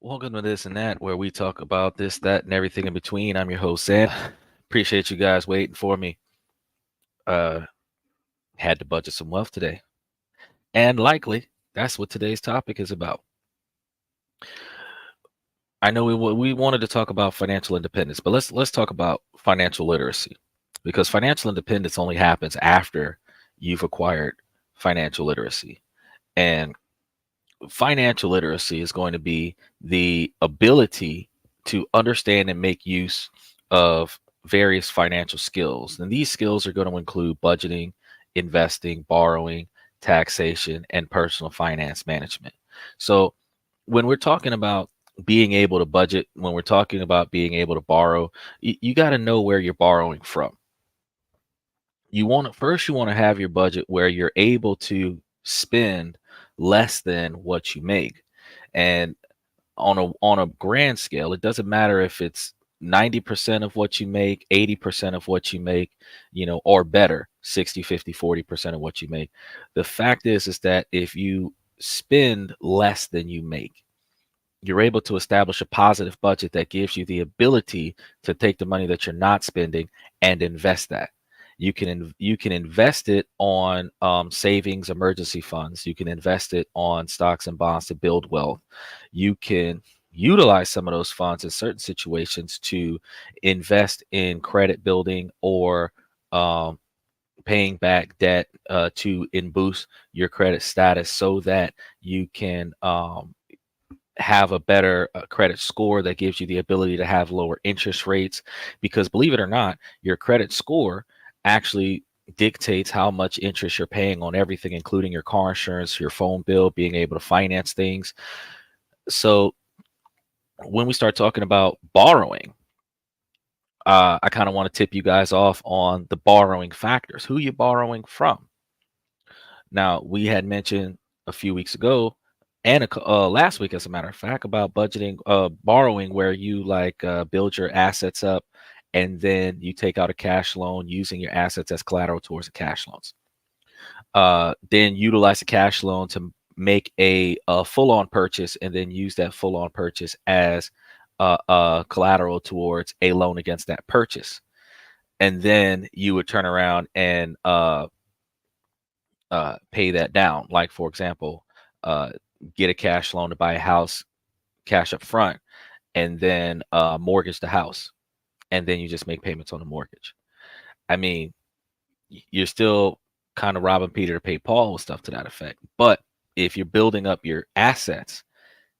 Welcome to This and That, where we talk about this, that, and everything in between. I'm your host, Sam. Appreciate you guys waiting for me. Uh, had to budget some wealth today, and likely that's what today's topic is about. I know we wanted to talk about financial independence, but let's talk about financial literacy, because financial independence only happens after you've acquired financial literacy, and financial literacy is going to be the ability to understand and make use of various financial skills. And these skills are going to include budgeting, investing, borrowing, taxation, and personal finance management. So, when we're talking about being able to budget, when we're talking about being able to borrow, you got to know where you're borrowing from. You want to have your budget where you're able to spend less than what you make. And on a grand scale, it doesn't matter if it's 90% of what you make, 80% of what you make, or better, 60, 50, 40% of what you make. The fact is that if you spend less than you make, you're able to establish a positive budget that gives you the ability to take the money that you're not spending and invest that. You can invest it on savings, emergency funds. You can invest it on stocks and bonds to build wealth. You can utilize some of those funds in certain situations to invest in credit building or um, paying back debt to boost your credit status so that you can have a better credit score that gives you the ability to have lower interest rates. Because believe it or not, your credit score actually dictates how much interest you're paying on everything, including your car insurance, your phone bill, being able to finance things. So when we start talking about borrowing, I kind of want to tip you guys off on the borrowing factors. Who you borrowing from? Now, we had mentioned a few weeks ago and last week, as a matter of fact, about budgeting, borrowing, where you build your assets up and then you take out a cash loan using your assets as collateral towards the cash loans. Then utilize the cash loan to make a full-on purchase and then use that full-on purchase as collateral towards a loan against that purchase. And then you would turn around and pay that down. Like, for example, uh, get a cash loan to buy a house, cash up front, and then mortgage the house. And then you just make payments on the mortgage. I mean, you're still kind of robbing Peter to pay Paul with stuff to that effect. But if you're building up your assets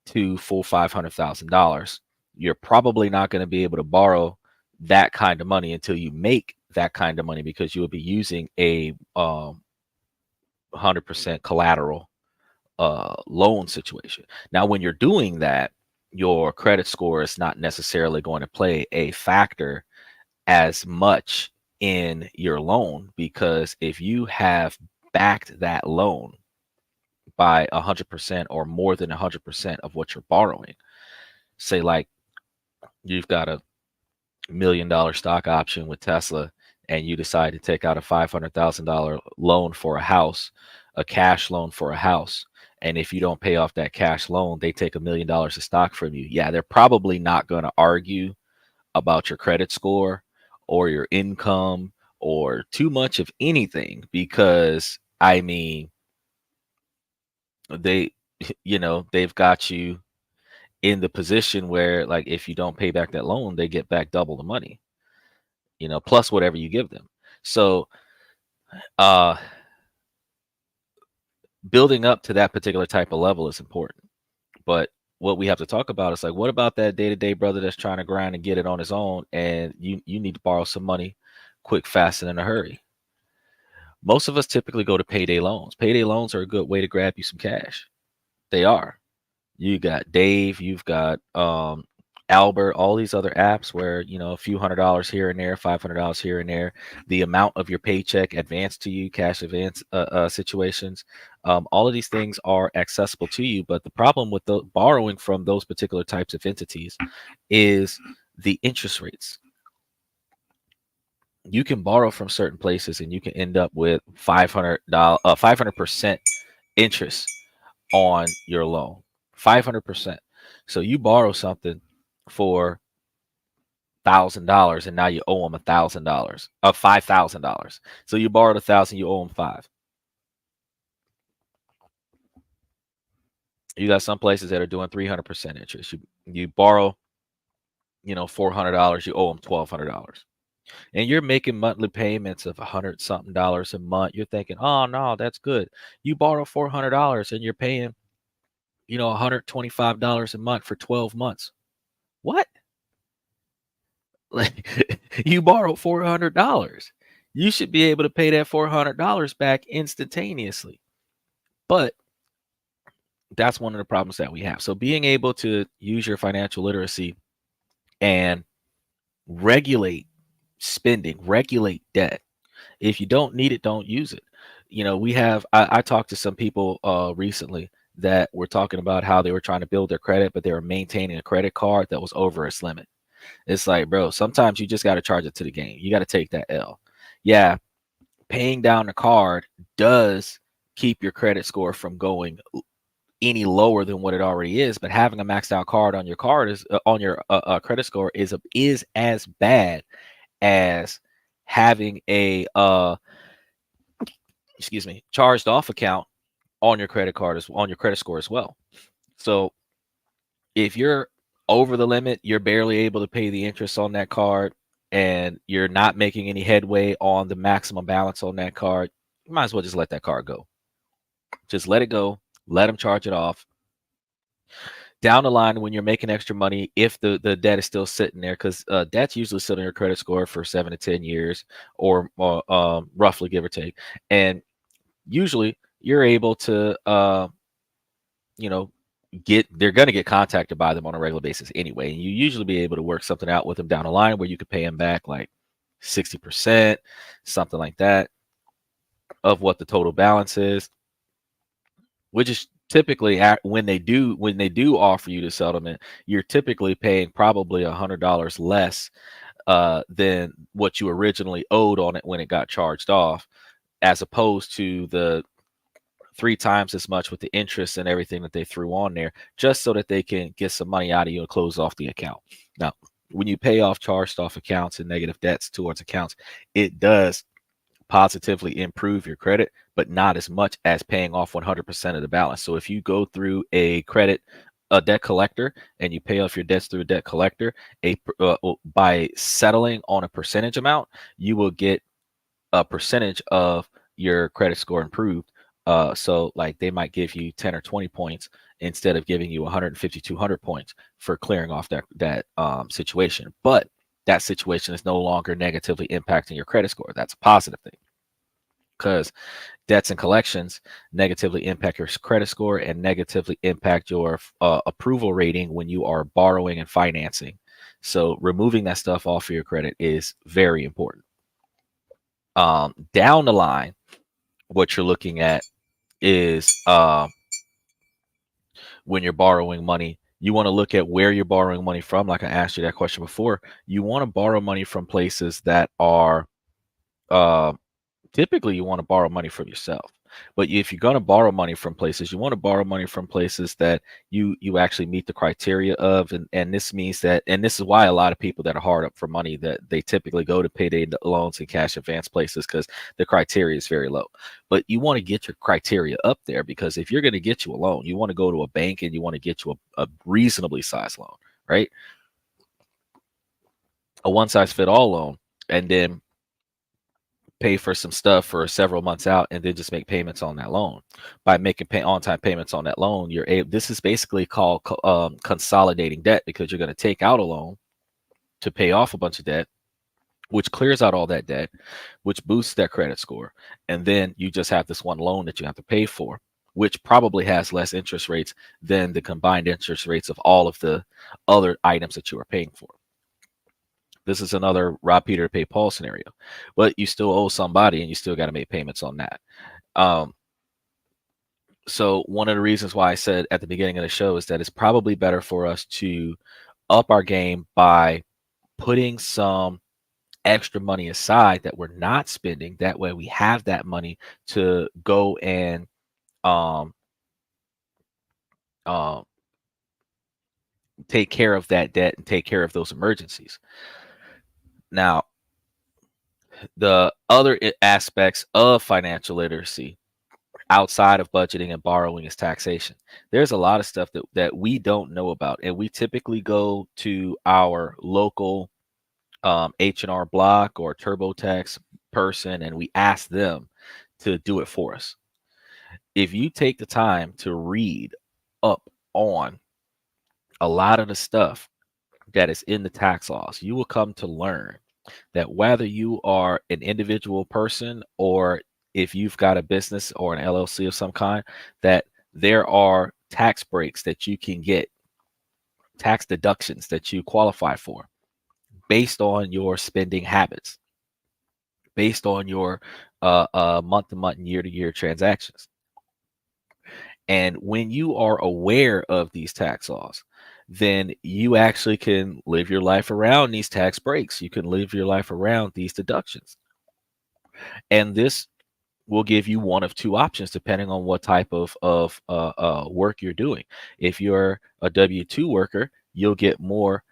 to full $500,000, you're probably not going to be able to borrow that kind of money until you make that kind of money, because you will be using a 100% collateral loan situation. Now, when you're doing that, your credit score is not necessarily going to play a factor as much in your loan, because if you have backed that loan by 100% or more than 100% of what you're borrowing, say like you've got $1 million stock option with Tesla and you decide to take out a $500,000 loan for a house, a cash loan for a house, and if you don't pay off that cash loan, they take $1 million of stock from you. Yeah, they're probably not going to argue about your credit score or your income or too much of anything, because I mean, they they've got you in the position where, like, if you don't pay back that loan, they get back double the money, plus whatever you give them. So uh building up to that particular type of level is important. But what we have to talk about is, like, what about that day-to-day brother that's trying to grind and get it on his own, and you need to borrow some money quick, fast, and in a hurry? Most of us typically go to payday loans. Payday loans are a good way to grab you some cash. They are. You got Dave, you've got Albert, all these other apps where, a few $100s here and there, $500 here and there, the amount of your paycheck advanced to you, cash advance situations. All of these things are accessible to you. But the problem with borrowing from those particular types of entities is the interest rates. You can borrow from certain places and you can end up with $500% interest on your loan. 500%. So you borrow something for $1,000 and now you owe them $1,000, $5,000. So you borrowed 1,000, you owe them five. You got some places that are doing 300% interest. You borrow, $400, you owe them $1,200, and you're making monthly payments of $100 something a month. You're thinking, oh no, that's good. You borrow $400 and you're paying, $125 a month for 12 months. What? Like, you borrowed $400. You should be able to pay that $400 back instantaneously. But that's one of the problems that we have. So being able to use your financial literacy and regulate spending, regulate debt. If you don't need it, don't use it. I talked to some people recently that were talking about how they were trying to build their credit, but they were maintaining a credit card that was over its limit. It's like, bro, sometimes you just got to charge it to the game. You got to take that L. Yeah, paying down the card does keep your credit score from going any lower than what it already is, but having a maxed out card on your card is on your credit score is as bad as having a charged off account on your credit card, as on your credit score as well. So if you're over the limit, you're barely able to pay the interest on that card, and you're not making any headway on the maximum balance on that card, you might as well just let that card go. Just let it go. Let them charge it off. Down the line, when you're making extra money, if the debt is still sitting there, because debt's usually sitting on your credit score for 7 to 10 years, or roughly, give or take, and usually you're able to you know they're going to get contacted by them on a regular basis anyway, and you usually be able to work something out with them down the line where you could pay them back like 60%, something like that, of what the total balance is, which is typically when they do offer you the settlement, you're typically paying probably $100 less than what you originally owed on it when it got charged off, as opposed to the 3 times as much with the interest and everything that they threw on there, just so that they can get some money out of you and close off the account. Now, when you pay off charged off accounts and negative debts towards accounts, it does positively improve your credit, but not as much as paying off 100% of the balance. So if you go through a debt collector, and you pay off your debts through a debt collector, by settling on a percentage amount, you will get a percentage of your credit score improved. So like they might give you 10 or 20 points instead of giving you 150, 200 points for clearing off that situation. But that situation is no longer negatively impacting your credit score. That's a positive thing, because debts and collections negatively impact your credit score and negatively impact your approval rating when you are borrowing and financing. So removing that stuff off of your credit is very important. Down the line, what you're looking at is when you're borrowing money, you want to look at where you're borrowing money from. Like I asked you that question before, you want to borrow money from places that are typically you want to borrow money from yourself. But if you're going to borrow money from places, you want to borrow money from places that you actually meet the criteria of. And this means that, and this is why a lot of people that are hard up for money, that they typically go to payday loans and cash advance places, because the criteria is very low. But you want to get your criteria up there, because if you're going to get you a loan, you want to go to a bank and you want to get you a reasonably sized loan, right? A one size fit all loan, and then pay for some stuff for several months out, and then just make payments on that loan. By making on-time payments on that loan, you're able, this is basically called consolidating debt, because you're going to take out a loan to pay off a bunch of debt, which clears out all that debt, which boosts that credit score. And then you just have this one loan that you have to pay for, which probably has less interest rates than the combined interest rates of all of the other items that you are paying for. This is another rob Peter to pay Paul scenario, but you still owe somebody and you still got to make payments on that. So one of the reasons why I said at the beginning of the show is that it's probably better for us to up our game by putting some extra money aside that we're not spending. That way we have that money to go and um, take care of that debt and take care of those emergencies. Now, the other aspects of financial literacy outside of budgeting and borrowing is taxation. There's a lot of stuff that we don't know about, and we typically go to our local H&R Block or TurboTax person, and we ask them to do it for us. If you take the time to read up on a lot of the stuff that is in the tax laws, you will come to learn that whether you are an individual person or if you've got a business or an LLC of some kind, that there are tax breaks that you can get, tax deductions that you qualify for based on your spending habits, based on your month to month and year to year transactions. And when you are aware of these tax laws, then you actually can live your life around these tax breaks. You can live your life around these deductions. And this will give you one of two options depending on what type of work you're doing. If you're a W-2 worker, you'll get more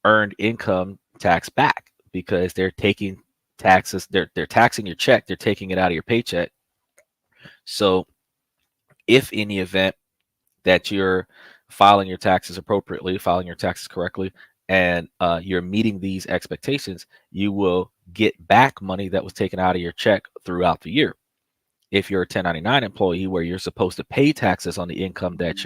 earned income tax back because they're taking taxes. They're taxing your check. They're taking it out of your paycheck. So if in the event that you're filing your taxes appropriately, filing your taxes correctly, and you're meeting these expectations, you will get back money that was taken out of your check throughout the year. If you're a 1099 employee where you're supposed to pay taxes on the income that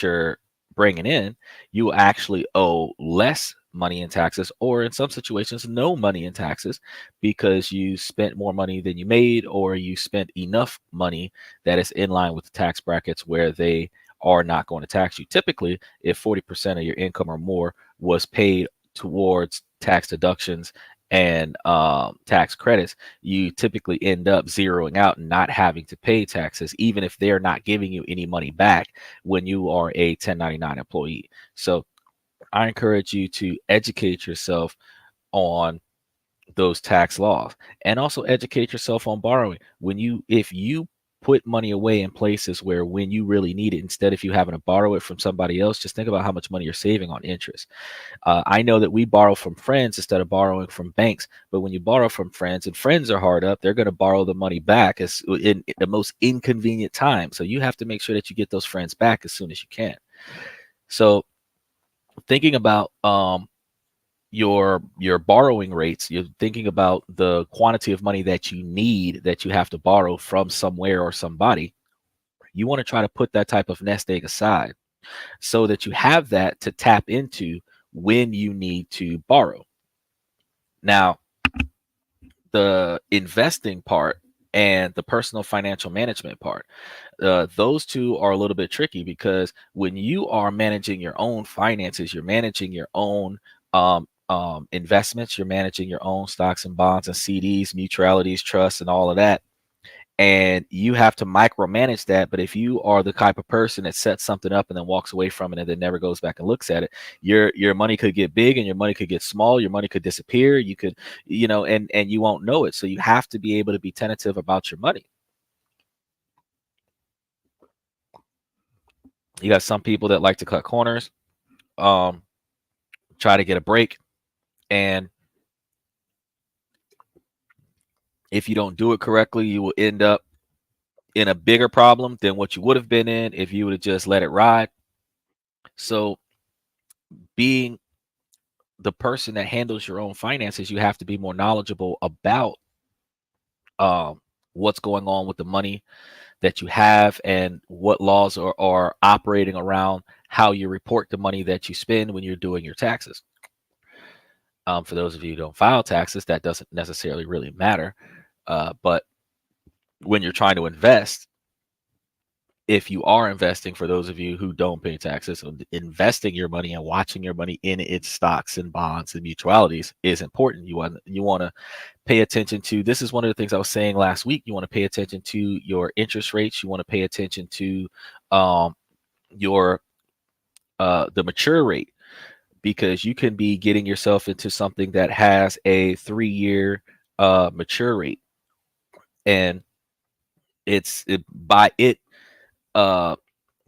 you're bringing in, you actually owe less money in taxes, or in some situations, no money in taxes, because you spent more money than you made, or you spent enough money that is in line with the tax brackets where they are not going to tax you. Typically, if 40% of your income or more was paid towards tax deductions and tax credits, you typically end up zeroing out and not having to pay taxes, even if they're not giving you any money back when you are a 1099 employee. So I encourage you to educate yourself on those tax laws, and also educate yourself on borrowing. If you put money away in places where when you really need it, instead of you having to borrow it from somebody else, just think about how much money you're saving on interest. I know that we borrow from friends instead of borrowing from banks, but when you borrow from friends and friends are hard up, they're going to borrow the money back as in the most inconvenient time. So you have to make sure that you get those friends back as soon as you can. So thinking about your borrowing rates, you're thinking about the quantity of money that you need, that you have to borrow from somewhere or somebody. You want to try to put that type of nest egg aside so that you have that to tap into when you need to borrow. Now, the investing part and the personal financial management part, those two are a little bit tricky, because when you are managing your own finances, you're managing your own investments, you're managing your own stocks and bonds and CDs, mutualities, trusts, and all of that. And you have to micromanage that. But if you are the type of person that sets something up and then walks away from it and then never goes back and looks at it, your money could get big and your money could get small. Your money could disappear. You could, and you won't know it. So you have to be able to be tentative about your money. You got some people that like to cut corners, try to get a break, and if you don't do it correctly, you will end up in a bigger problem than what you would have been in if you would have just let it ride. So being the person that handles your own finances, you have to be more knowledgeable about what's going on with the money that you have and what laws are operating around how you report the money that you spend when you're doing your taxes. For those of you who don't file taxes, that doesn't necessarily really matter. But when you're trying to invest, if you are investing, for those of you who don't pay taxes, investing your money and watching your money in its stocks and bonds and mutualities is important. You want to pay attention to, this is one of the things I was saying last week, you want to pay attention to your interest rates. You want to pay attention to your the mature rate, because you can be getting yourself into something that has a 3-year mature rate, and by it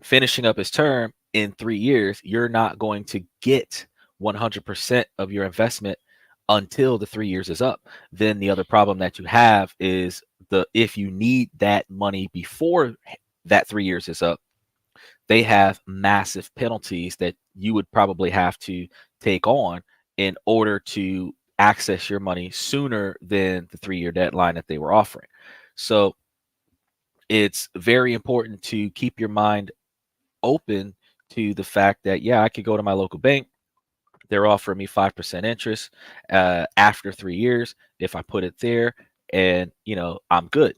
finishing up its term, in 3 years, you're not going to get 100% of your investment until the 3 years is up. Then the other problem that you have is if you need that money before that 3 years is up, they have massive penalties that you would probably have to take on in order to access your money sooner than the 3-year deadline that they were offering. So it's very important to keep your mind open to the fact that, yeah, I could go to my local bank. They're offering me 5% interest after 3 years. If I put it there and, I'm good,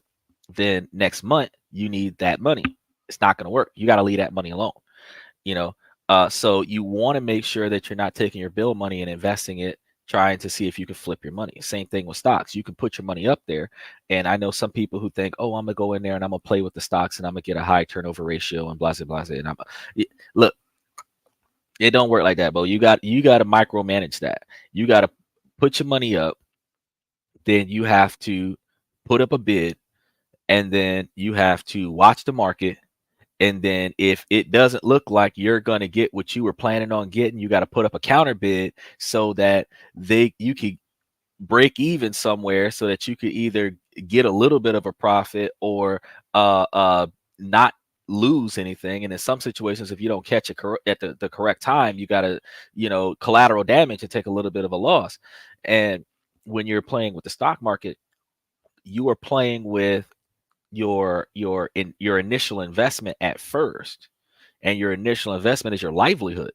then next month you need that money. It's not going to work. You got to leave that money alone, you know. So you want to make sure that you're not taking your bill money and investing it, trying to see if you can flip your money. Same thing with stocks. You can put your money up there. And I know some people who think, oh, I'm going to go in there and I'm going to play with the stocks and I'm going to get a high turnover ratio and blah, blah, blah. And look, it don't work like that, bro. You got to micromanage that. You got to put your money up. Then you have to put up a bid, and then you have to watch the market. And then if it doesn't look like you're going to get what you were planning on getting, you got to put up a counter bid so that you could break even somewhere, so that you could either get a little bit of a profit or not lose anything. And in some situations, if you don't catch it at the correct time, you got to, collateral damage and take a little bit of a loss. And when you're playing with the stock market, you are playing with your initial investment at first, and your initial investment is your livelihood.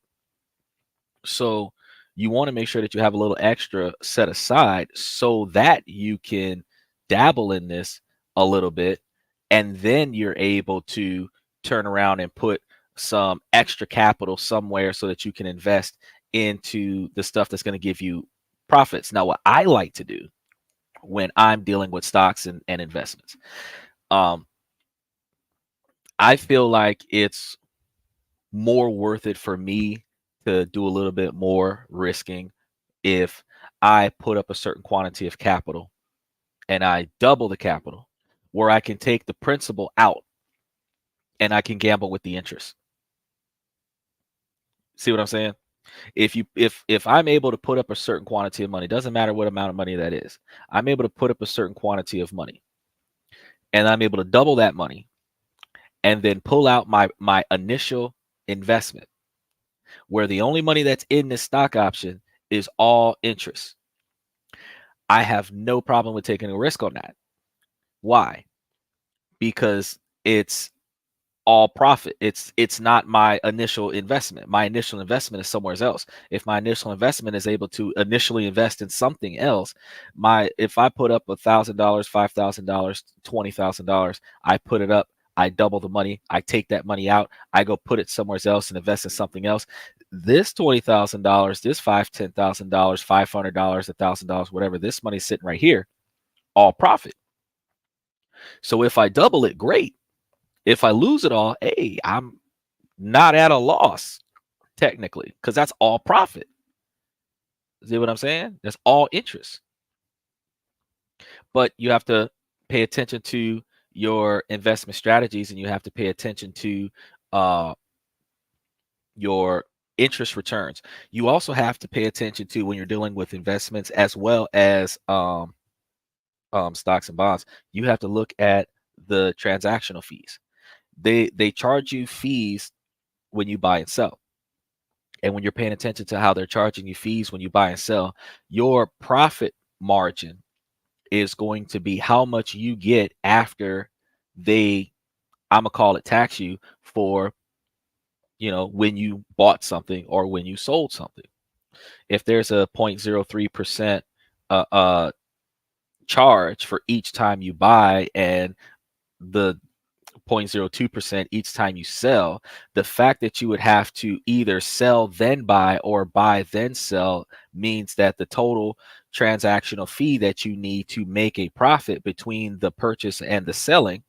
So you want to make sure that you have a little extra set aside so that you can dabble in this a little bit, and then you're able to turn around and put some extra capital somewhere so that you can invest into the stuff that's going to give you profits. Now, what I like to do when I'm dealing with stocks and investments, I feel like it's more worth it for me to do a little bit more risking if I put up a certain quantity of capital and I double the capital, where I can take the principal out and I can gamble with the interest. See what I'm saying? If I'm able to put up a certain quantity of money, doesn't matter what amount of money that is, I'm able to put up a certain quantity of money, and I'm able to double that money and then pull out my initial investment, where the only money that's in this stock option is all interest. I have no problem with taking a risk on that. Why? Because it's all profit. It's not my initial investment. My initial investment is somewhere else. If my initial investment is able to initially invest in something else, if I put up $1,000, $5,000, $20,000, I put it up, I double the money, I take that money out, I go put it somewhere else and invest in something else. This $20,000, this $5,000, $10,000, $500, $1,000, whatever, this money's sitting right here, all profit. So if I double it, great. If I lose it all, hey, I'm not at a loss technically, because that's all profit. See what I'm saying? That's all interest. But you have to pay attention to your investment strategies, and you have to pay attention to your interest returns. You also have to pay attention to, when you're dealing with investments as well as stocks and bonds, you have to look at the transactional fees. They charge you fees when you buy and sell. And when you're paying attention to how they're charging you fees when you buy and sell, your profit margin is going to be how much you get after I'm gonna call it, tax you for, when you bought something or when you sold something. If there's a 0.03% charge for each time you buy, and the 0.02% each time you sell, the fact that you would have to either sell then buy or buy then sell means that the total transactional fee that you need to make a profit between the purchase and the selling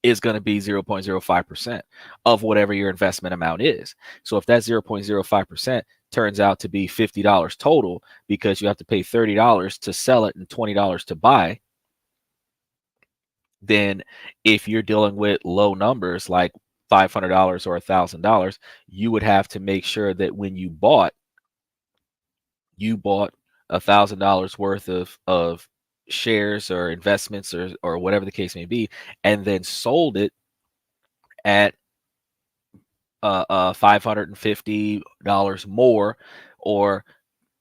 is going to be 0.05% of whatever your investment amount is. So if that 0.05% turns out to be $50 total, because you have to pay $30 to sell it and $20 to buy, then if you're dealing with low numbers, like $500 or $1,000, you would have to make sure that when you bought $1,000 worth of shares or investments or whatever the case may be, and then sold it at $550 more or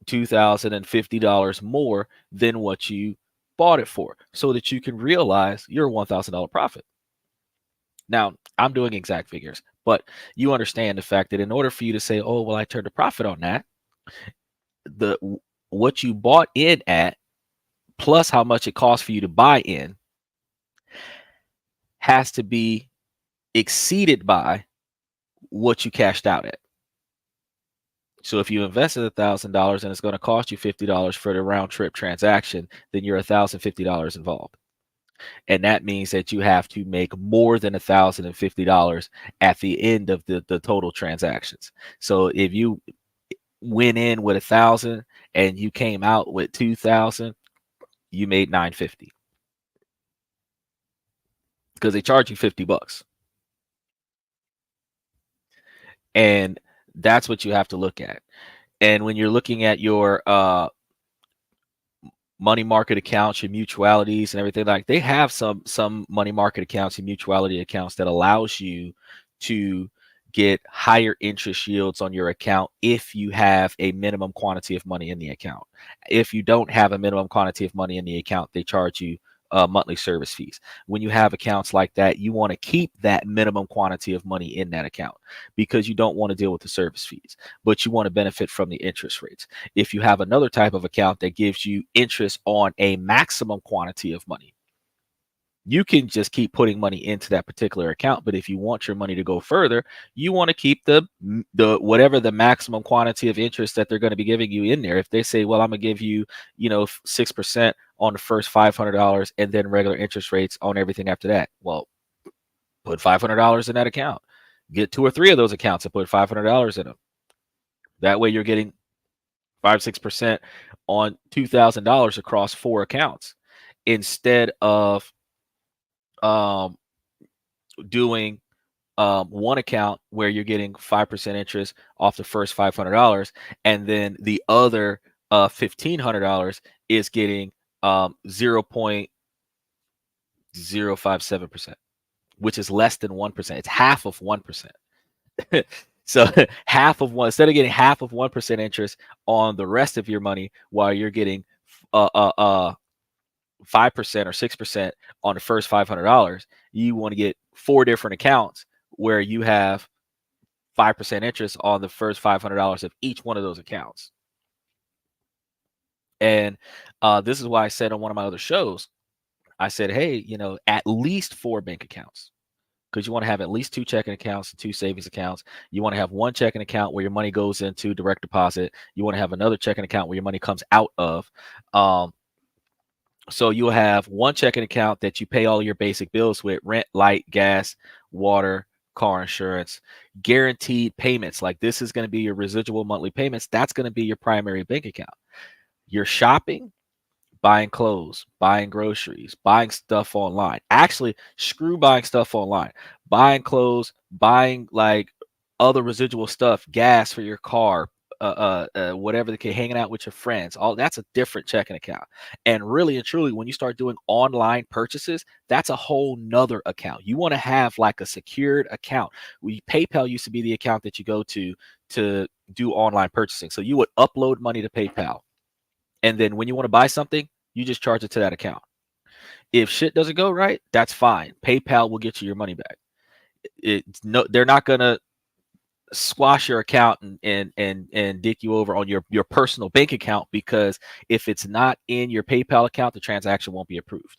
$2,050 more than what you bought it for, so that you can realize your $1,000 profit. Now, I'm doing exact figures, but you understand the fact that in order for you to say, oh, well, I turned a profit on that, the what you bought in at plus how much it costs for you to buy in has to be exceeded by what you cashed out at. So if you invested $1,000 and it's going to cost you $50 for the round trip transaction, then you're $1,050 involved. And that means that you have to make more than $1,050 at the end of the total transactions. So if you went in with 1,000 and you came out with 2,000, you made $950 because they charge you $50. And that's what you have to look at. And when you're looking at your money market accounts, your mutualities and everything, like they have some money market accounts and mutuality accounts that allows you to get higher interest yields on your account if you have a minimum quantity of money in the account. If you don't have a minimum quantity of money in the account, they charge you monthly service fees. When you have accounts like that, you want to keep that minimum quantity of money in that account because you don't want to deal with the service fees, but you want to benefit from the interest rates. If you have another type of account that gives you interest on a maximum quantity of money, you can just keep putting money into that particular account. But if you want your money to go further, you want to keep the whatever the maximum quantity of interest that they're going to be giving you in there. If they say, well, I'm gonna give you, 6% on the first $500 and then regular interest rates on everything after that, well, put $500 in that account. Get 2 or 3 of those accounts and put $500 in them. That way you're getting 5-6% on $2,000 across 4 accounts instead of doing one account where you're getting 5% interest off the first $500, and then the other $1,500 is getting 0.057%, which is less than 1%. It's half of 1%. So half of one, instead of getting half of 1% interest on the rest of your money, while you're getting 5% or 6% on the first $500, you want to get 4 different accounts where you have 5% interest on the first $500 of each one of those accounts. And this is why I said on one of my other shows, I said, hey, at least 4 bank accounts, because you want to have at least 2 checking accounts and 2 savings accounts. You want to have 1 checking account where your money goes into direct deposit. You want to have another checking account where your money comes out of. So you'll have 1 checking account that you pay all your basic bills with: rent, light, gas, water, car insurance, guaranteed payments. Like this is going to be your residual monthly payments. That's going to be your primary bank account. Your shopping, buying clothes, buying groceries, buying stuff online. Actually, screw buying stuff online. Buying clothes, buying like other residual stuff, gas for your car, whatever the case, hanging out with your friends, all that's a different checking account. And really and truly, when you start doing online purchases, that's a whole nother account. You want to have like a secured account. PayPal used to be the account that you go to do online purchasing. So you would upload money to PayPal, and then when you want to buy something, you just charge it to that account. If shit doesn't go right, that's fine. PayPal will get you your money back. They're not gonna squash your account and dick you over on your personal bank account, because if it's not in your PayPal account, the transaction won't be approved.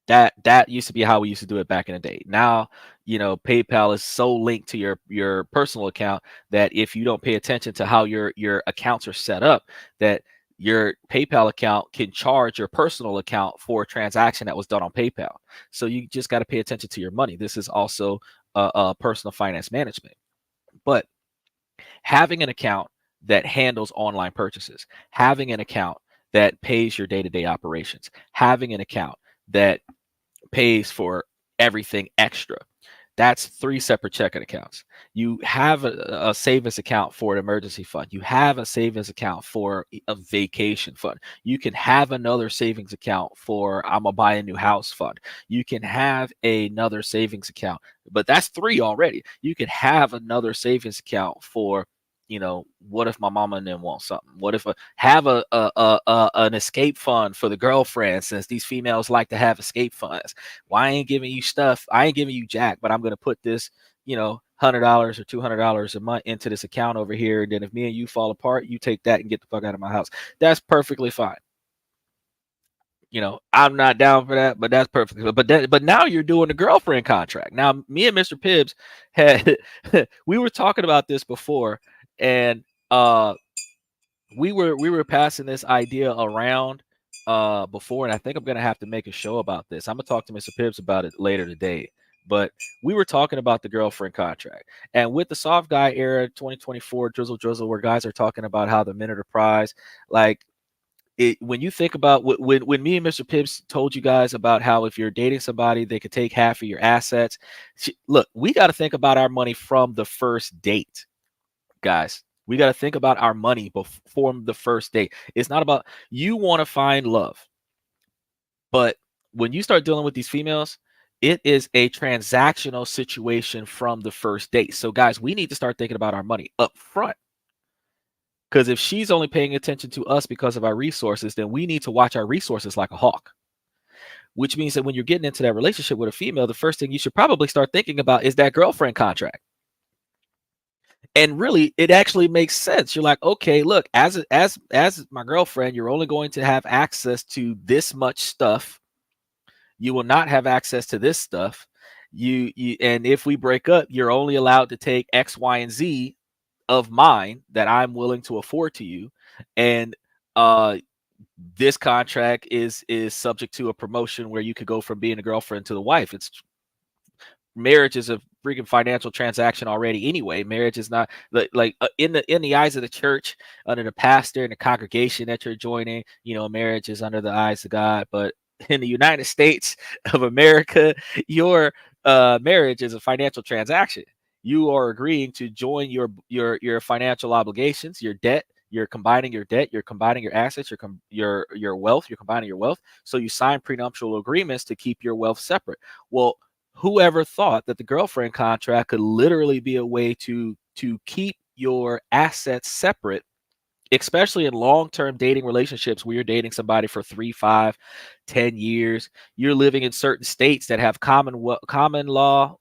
That used to be how we used to do it back in the day. Now, PayPal is so linked to your personal account that if you don't pay attention to how your accounts are set up, that your PayPal account can charge your personal account for a transaction that was done on PayPal. So you just got to pay attention to your money. This is also personal finance management. But having an account that handles online purchases, having an account that pays your day-to-day operations, having an account that pays for everything extra, That's 3 separate checking accounts. You have a savings account for an emergency fund. You have a savings account for a vacation fund. You can have another savings account for I'm gonna buy a new house fund. You can have another savings account, but that's 3 already. You can have another savings account for, what if my mama and them want something? What if have an escape fund for the girlfriend, since these females like to have escape funds? Well, I ain't giving you stuff. I ain't giving you jack, but I'm going to put this, $100 or $200 a month into this account over here. And then if me and you fall apart, you take that and get the fuck out of my house. That's perfectly fine. I'm not down for that, but that's perfectly. But now you're doing the girlfriend contract. Now, me and Mr. Pibbs had we were talking about this before, and we were passing this idea around before, and I think I'm gonna have to make a show about this. I'm gonna talk to Mr. Pibbs about it later today. But we were talking about the girlfriend contract, and with the soft guy era, 2024 drizzle, where guys are talking about how the men are the prize, like. When you think about when me and Mr. Pibbs told you guys about how if you're dating somebody, they could take half of your assets. Look, we got to think about our money from the first date, guys. We got to think about our money before the first date. It's not about you want to find love, but when you start dealing with these females, it is a transactional situation from the first date. So, guys, we need to start thinking about our money up front. Because if she's only paying attention to us because of our resources, then we need to watch our resources like a hawk. Which means that when you're getting into that relationship with a female, the first thing you should probably start thinking about is that girlfriend contract. And really, it actually makes sense. You're like, okay, look, as my girlfriend, you're only going to have access to this much stuff. You will not have access to this stuff. And if we break up, you're only allowed to take X, Y, and Z of mine that I'm willing to afford to you. And this contract is subject to a promotion where you could go from being a girlfriend to the wife. Marriage is a freaking financial transaction already anyway. Marriage is not like in the eyes of the church, under the pastor and the congregation that you're joining, marriage is under the eyes of God. But in the United States of America, your marriage is a financial transaction. You are agreeing to join your financial obligations, your debt. You're combining your debt. You're combining your assets. Your wealth. You're combining your wealth. So you sign prenuptial agreements to keep your wealth separate. Well, whoever thought that the girlfriend contract could literally be a way to keep your assets separate, especially in long-term dating relationships where you're dating somebody for 3, 5, 10 years. You're living in certain states that have common law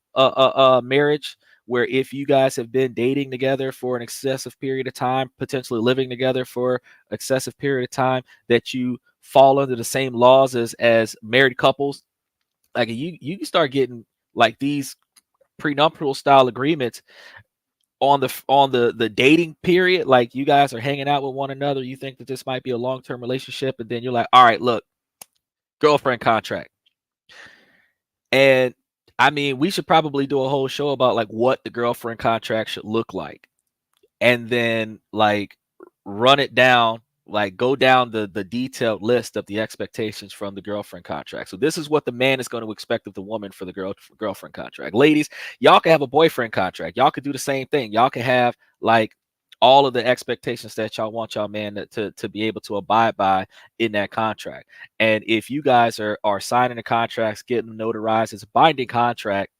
marriage, where if you guys have been dating together for an excessive period of time, potentially living together for excessive period of time, that you fall under the same laws as married couples. Like you can start getting like these prenuptial style agreements on the dating period. Like you guys are hanging out with one another, you think that this might be a long-term relationship, and then you're like, all right, look, girlfriend contract. And I mean, we should probably do a whole show about like what the girlfriend contract should look like, and then like run it down, like go down the detailed list of the expectations from the girlfriend contract. So this is what the man is going to expect of the woman for the girlfriend contract. Ladies, y'all can have a boyfriend contract. Y'all can do the same thing. Y'all can have like all of the expectations that y'all want y'all man to be able to abide by in that contract. And if you guys are signing the contracts, getting them notarized, it's a binding contract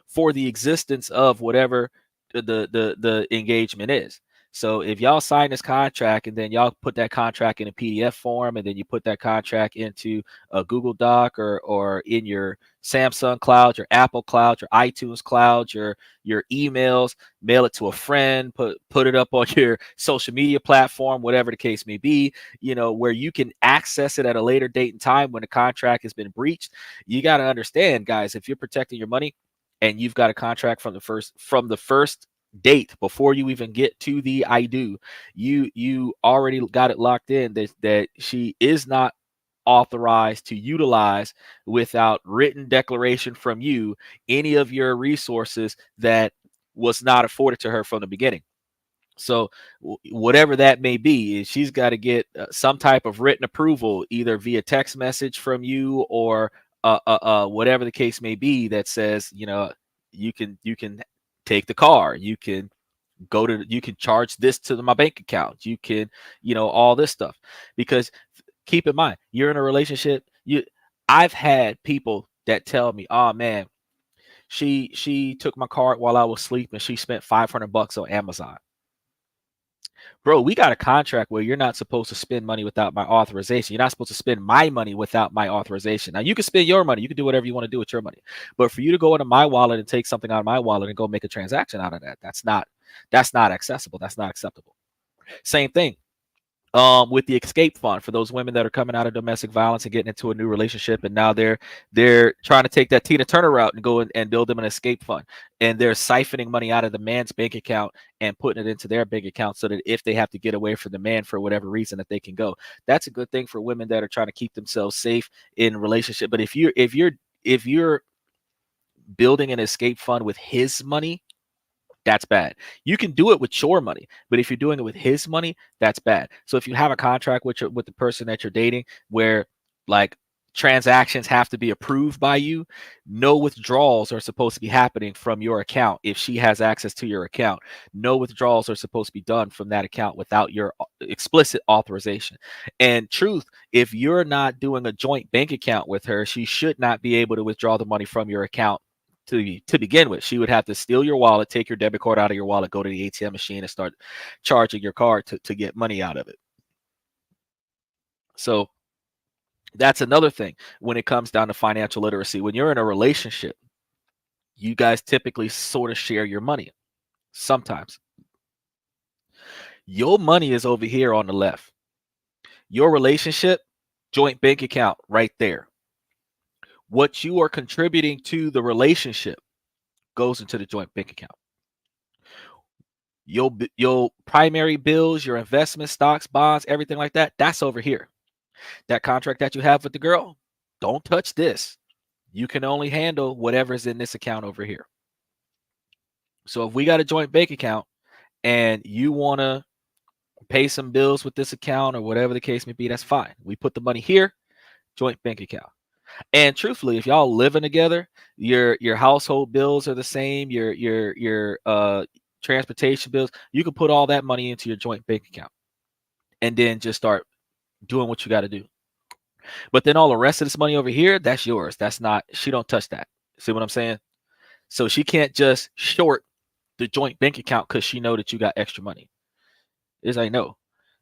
for the existence of whatever the engagement is. So if y'all sign this contract and then y'all put that contract in a PDF form, and then you put that contract into a Google Doc or in your Samsung cloud, your Apple cloud, your iTunes cloud, your emails, mail it to a friend, put it up on your social media platform, whatever the case may be, where you can access it at a later date and time when the contract has been breached. You got to understand, guys, if you're protecting your money and you've got a contract from the first date, before you even get to the I do, you already got it locked in that she is not authorized to utilize, without written declaration from you, any of your resources that was not afforded to her from the beginning. So whatever that may be, she's got to get some type of written approval, either via text message from you or whatever the case may be, that says, you can take the car, you can charge this to my bank account, you can, all this stuff. Because keep in mind, you're in a relationship. I've had people that tell me, oh man, she took my card while I was asleep and she spent $500 on Amazon. Bro, we got a contract where you're not supposed to spend money without my authorization. You're not supposed to spend my money without my authorization. Now you can spend your money, you can do whatever you want to do with your money. But for you to go into my wallet and take something out of my wallet and go make a transaction out of that, that's not accessible. That's not acceptable. Same thing with the escape fund for those women that are coming out of domestic violence and getting into a new relationship, and now they're trying to take that Tina Turner route and go and build them an escape fund, and they're siphoning money out of the man's bank account and putting it into their bank account so that if they have to get away from the man for whatever reason, that they can go. That's a good thing for women that are trying to keep themselves safe in a relationship. But if you're building an escape fund with his money, that's bad. You can do it with your money, but if you're doing it with his money, that's bad. So if you have a contract with the person that you're dating where like transactions have to be approved by you, no withdrawals are supposed to be happening from your account. If she has access to your account, no withdrawals are supposed to be done from that account without your explicit authorization. And truth, if you're not doing a joint bank account with her, she should not be able to withdraw the money from your account to begin with. She would have to steal your wallet, take your debit card out of your wallet, go to the ATM machine and start charging your card to get money out of it. So that's another thing when it comes down to financial literacy. When you're in a relationship, you guys typically sort of share your money. Sometimes your money is over here on the left. Your relationship, joint bank account right there. What you are contributing to the relationship goes into the joint bank account. Your primary bills, your investment, stocks, bonds, everything like that, that's over here. That contract that you have with the girl, don't touch this. You can only handle whatever's in this account over here. So if we got a joint bank account and you want to pay some bills with this account or whatever the case may be, that's fine. We put the money here, joint bank account. And truthfully, if y'all living together, your household bills are the same, your transportation bills, you can put all that money into your joint bank account and then just start doing what you got to do. But then all the rest of this money over here, that's yours. That's not, she don't touch that. See what I'm saying? So she can't just short the joint bank account because she know that you got extra money. Is I know.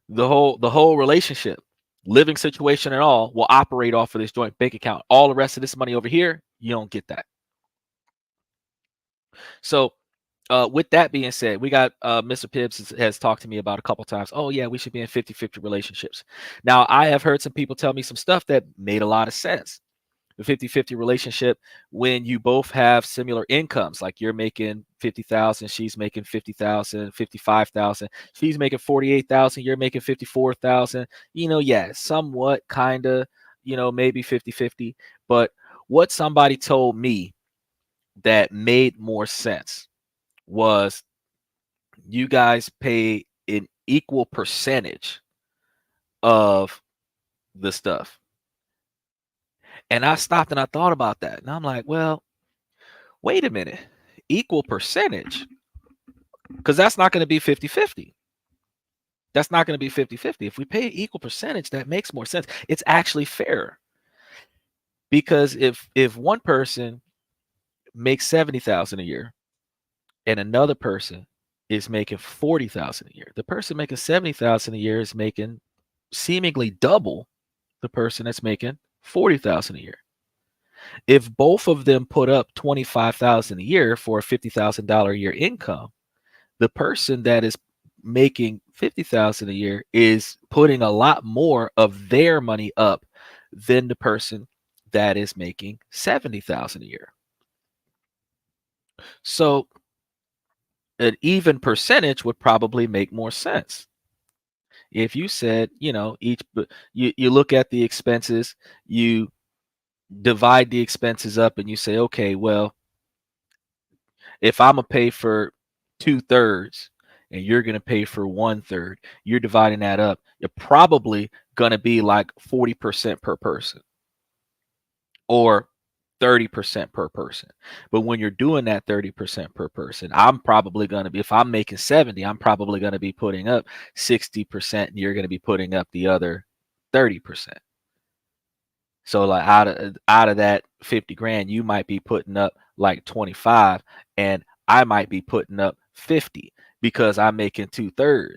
The whole relationship, living situation and all will operate off of this joint bank account. All the rest of this money over here, you don't get that. So with that being said, we got Mr. Pibbs has talked to me about a couple times. Oh yeah, we should be in 50-50 relationships. Now I have heard some people tell me some stuff that made a lot of sense. The 50-50 relationship, when you both have similar incomes, like you're making 50,000, she's making 50,000, 55,000, she's making 48,000, you're making 54,000, yeah, somewhat kind of, maybe 50-50. But what somebody told me that made more sense was you guys pay an equal percentage of the stuff. And I stopped and I thought about that. And I'm like, well, wait a minute. Equal percentage? Because that's not going to be 50-50. That's not going to be 50-50. If we pay equal percentage, that makes more sense. It's actually fair. Because if one person makes 70,000 a year and another person is making 40,000 a year, the person making 70,000 a year is making seemingly double the person that's making 40,000 a year. If both of them put up 25,000 a year for a $50,000 a year income, the person that is making 50,000 a year is putting a lot more of their money up than the person that is making 70,000 a year. So an even percentage would probably make more sense. If you said, you look at the expenses, you divide the expenses up and you say, okay, well, if I'm gonna pay for 2/3 and you're gonna pay for 1/3, you're dividing that up. You're probably gonna be like 40% per person, or 30% per person. But when you're doing that 30% per person, I'm probably going to be, if I'm making 70, I'm probably going to be putting up 60% and you're going to be putting up the other 30%. So like out of that 50 grand, you might be putting up like 25 and I might be putting up 50 because I'm making 2/3.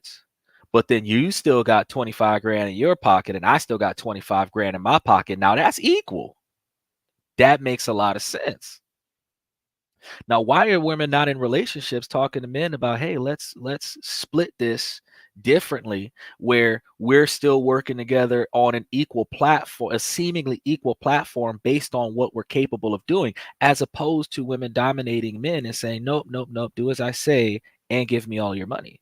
But then you still got 25 grand in your pocket and I still got 25 grand in my pocket. Now that's equal. That makes a lot of sense. Now, why are women not in relationships talking to men about, hey, let's split this differently where we're still working together on an equal platform, a seemingly equal platform based on what we're capable of doing, as opposed to women dominating men and saying, nope, nope, nope, do as I say and give me all your money.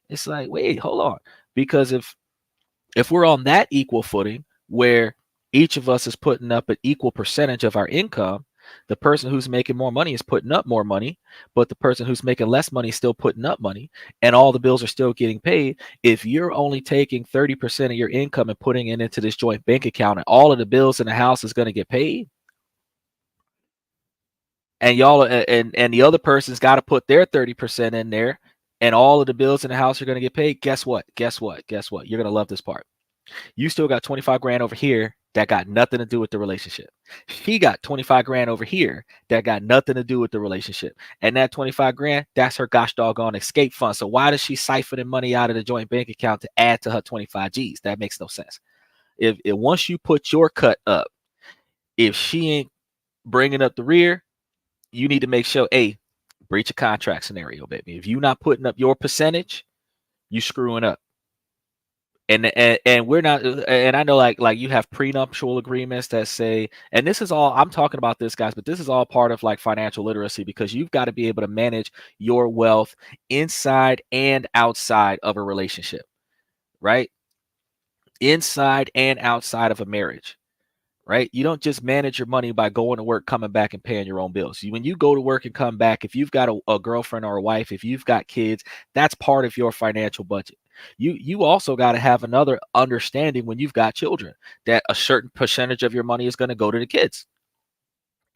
It's like, wait, hold on. Because if we're on that equal footing where each of us is putting up an equal percentage of our income, the person who's making more money is putting up more money, but the person who's making less money is still putting up money, and all the bills are still getting paid. If you're only taking 30% of your income and putting it into this joint bank account, and all of the bills in the house is going to get paid, and y'all and the other person's got to put their 30% in there, and all of the bills in the house are going to get paid, guess what? Guess what? Guess what? You're going to love this part. You still got 25 grand over here that got nothing to do with the relationship. She got 25 grand over here that got nothing to do with the relationship. And that 25 grand, that's her gosh doggone escape fund. So why does she siphoning money out of the joint bank account to add to her 25 G's? That makes no sense. If once you put your cut up, if she ain't bringing up the rear, you need to make sure, hey, breach of contract scenario, baby. If you not putting up your percentage, you screwing up. And we're not, and I know like you have prenuptial agreements that say, and this is all I'm talking about this, guys, but this is all part of like financial literacy, because you've got to be able to manage your wealth inside and outside of a relationship, right? Inside and outside of a marriage, right? You don't just manage your money by going to work, coming back, and paying your own bills. When you go to work and come back, if you've got a girlfriend or a wife, if you've got kids, that's part of your financial budget. You also got to have another understanding when you've got children that a certain percentage of your money is going to go to the kids.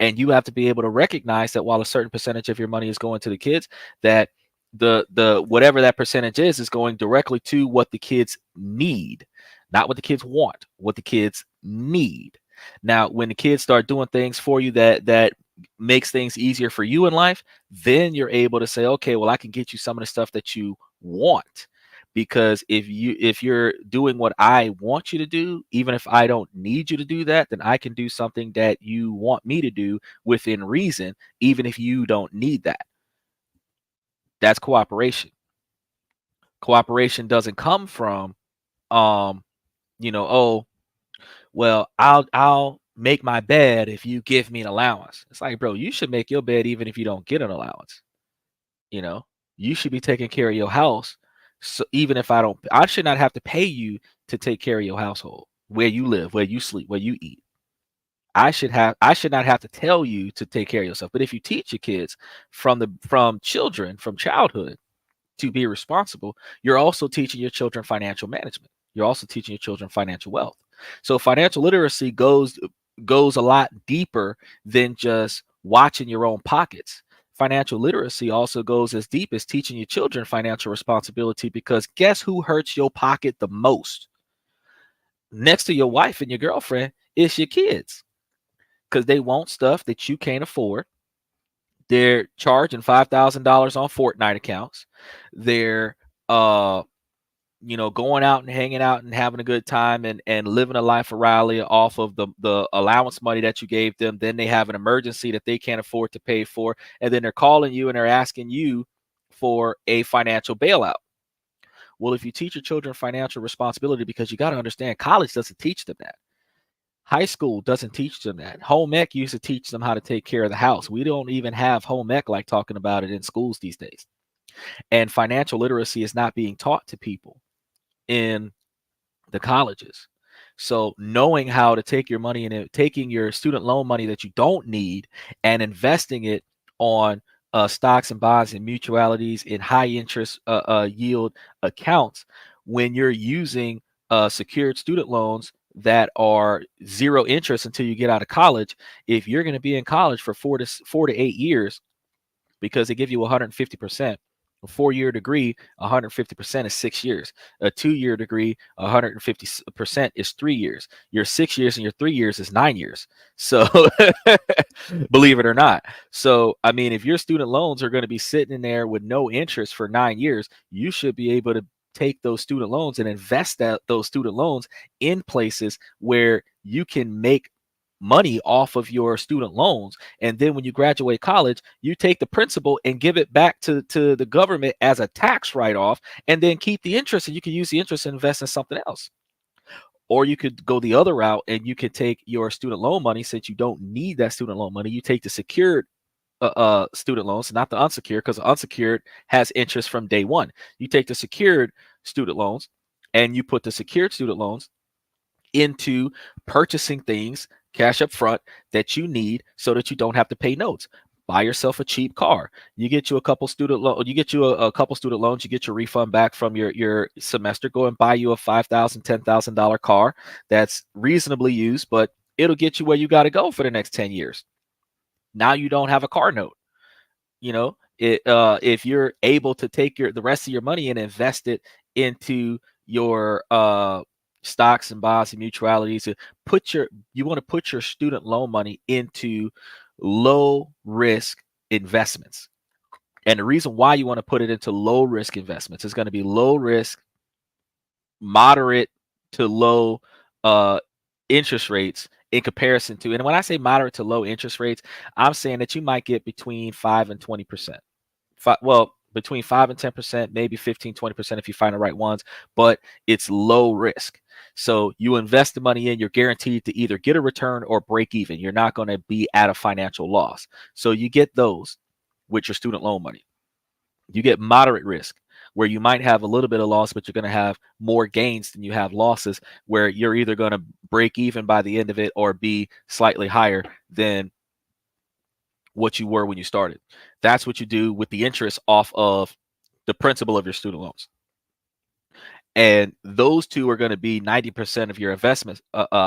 And you have to be able to recognize that while a certain percentage of your money is going to the kids, that the whatever that percentage is going directly to what the kids need, not what the kids want, what the kids need. Now, when the kids start doing things for you that makes things easier for you in life, then you're able to say, okay, well, I can get you some of the stuff that you want. Because if you're doing what I want you to do, even if I don't need you to do that, then I can do something that you want me to do within reason, even if you don't need that. That's cooperation. Cooperation doesn't come from um, oh, well, I'll make my bed if you give me an allowance. It's like, bro, you should make your bed even if you don't get an allowance. You know, you should be taking care of your house. So even if I should not have to pay you to take care of your household, where you live, where you sleep, where you eat. I should not have to tell you to take care of yourself. But if you teach your kids from childhood to be responsible, you're also teaching your children financial management. You're also teaching your children financial wealth. So financial literacy goes a lot deeper than just watching your own pockets. Financial literacy also goes as deep as teaching your children financial responsibility, because guess who hurts your pocket the most? Next to your wife and your girlfriend, is your kids, because they want stuff that you can't afford. They're charging $5,000 on Fortnite accounts. They're going out and hanging out and having a good time and living a life of Riley off of the allowance money that you gave them. Then they have an emergency that they can't afford to pay for, and then they're calling you and they're asking you for a financial bailout. Well, if you teach your children financial responsibility, because you got to understand, college doesn't teach them that. High school doesn't teach them that. Home ec used to teach them how to take care of the house. We don't even have home ec like talking about it in schools these days. And financial literacy is not being taught to people in the colleges. So knowing how to take your money and taking your student loan money that you don't need and investing it on stocks and bonds and mutualities in high interest yield accounts, when you're using secured student loans that are zero interest until you get out of college. If you're going to be in college for 4 to 8 years, because they give you 150%. A 4-year degree, 150% is 6 years. A 2-year degree, 150% is 3 years. Your 6 years and your 3 years is 9 years. So, believe it or not. So, I mean, if your student loans are going to be sitting in there with no interest for 9 years, you should be able to take those student loans and invest those student loans in places where you can make money off of your student loans. And then when you graduate college, you take the principal and give it back to the government as a tax write-off, and then keep the interest, and you can use the interest and invest in something else. Or you could go the other route and you could take your student loan money, since you don't need that student loan money, you take the secured student loans, not the unsecured, because the unsecured has interest from day one. You take the secured student loans and you put the secured student loans into purchasing things cash up front that you need, so that you don't have to pay notes. Buy yourself a cheap car. You get you a couple student loans. You get you a couple student loans. You get your refund back from your semester. Go and buy you a $5,000, $10,000 car that's reasonably used, but it'll get you where you got to go for the next 10 years. Now you don't have a car note. If you're able to take the rest of your money and invest it into your stocks and bonds and mutualities, you want to put your student loan money into low risk investments. And the reason why you want to put it into low risk investments is going to be low risk, moderate to low interest rates in comparison to, and when I say moderate to low interest rates, I'm saying that you might get between 5 and 20%. Between 5 and 10%, maybe 15, 20% if you find the right ones, but it's low risk. So you invest the money in, you're guaranteed to either get a return or break even. You're not going to be at a financial loss. So you get those with your student loan money. You get moderate risk, where you might have a little bit of loss, but you're going to have more gains than you have losses, where you're either going to break even by the end of it or be slightly higher than what you were when you started. That's what you do with the interest off of the principal of your student loans. And those two are going to be 90% of your investment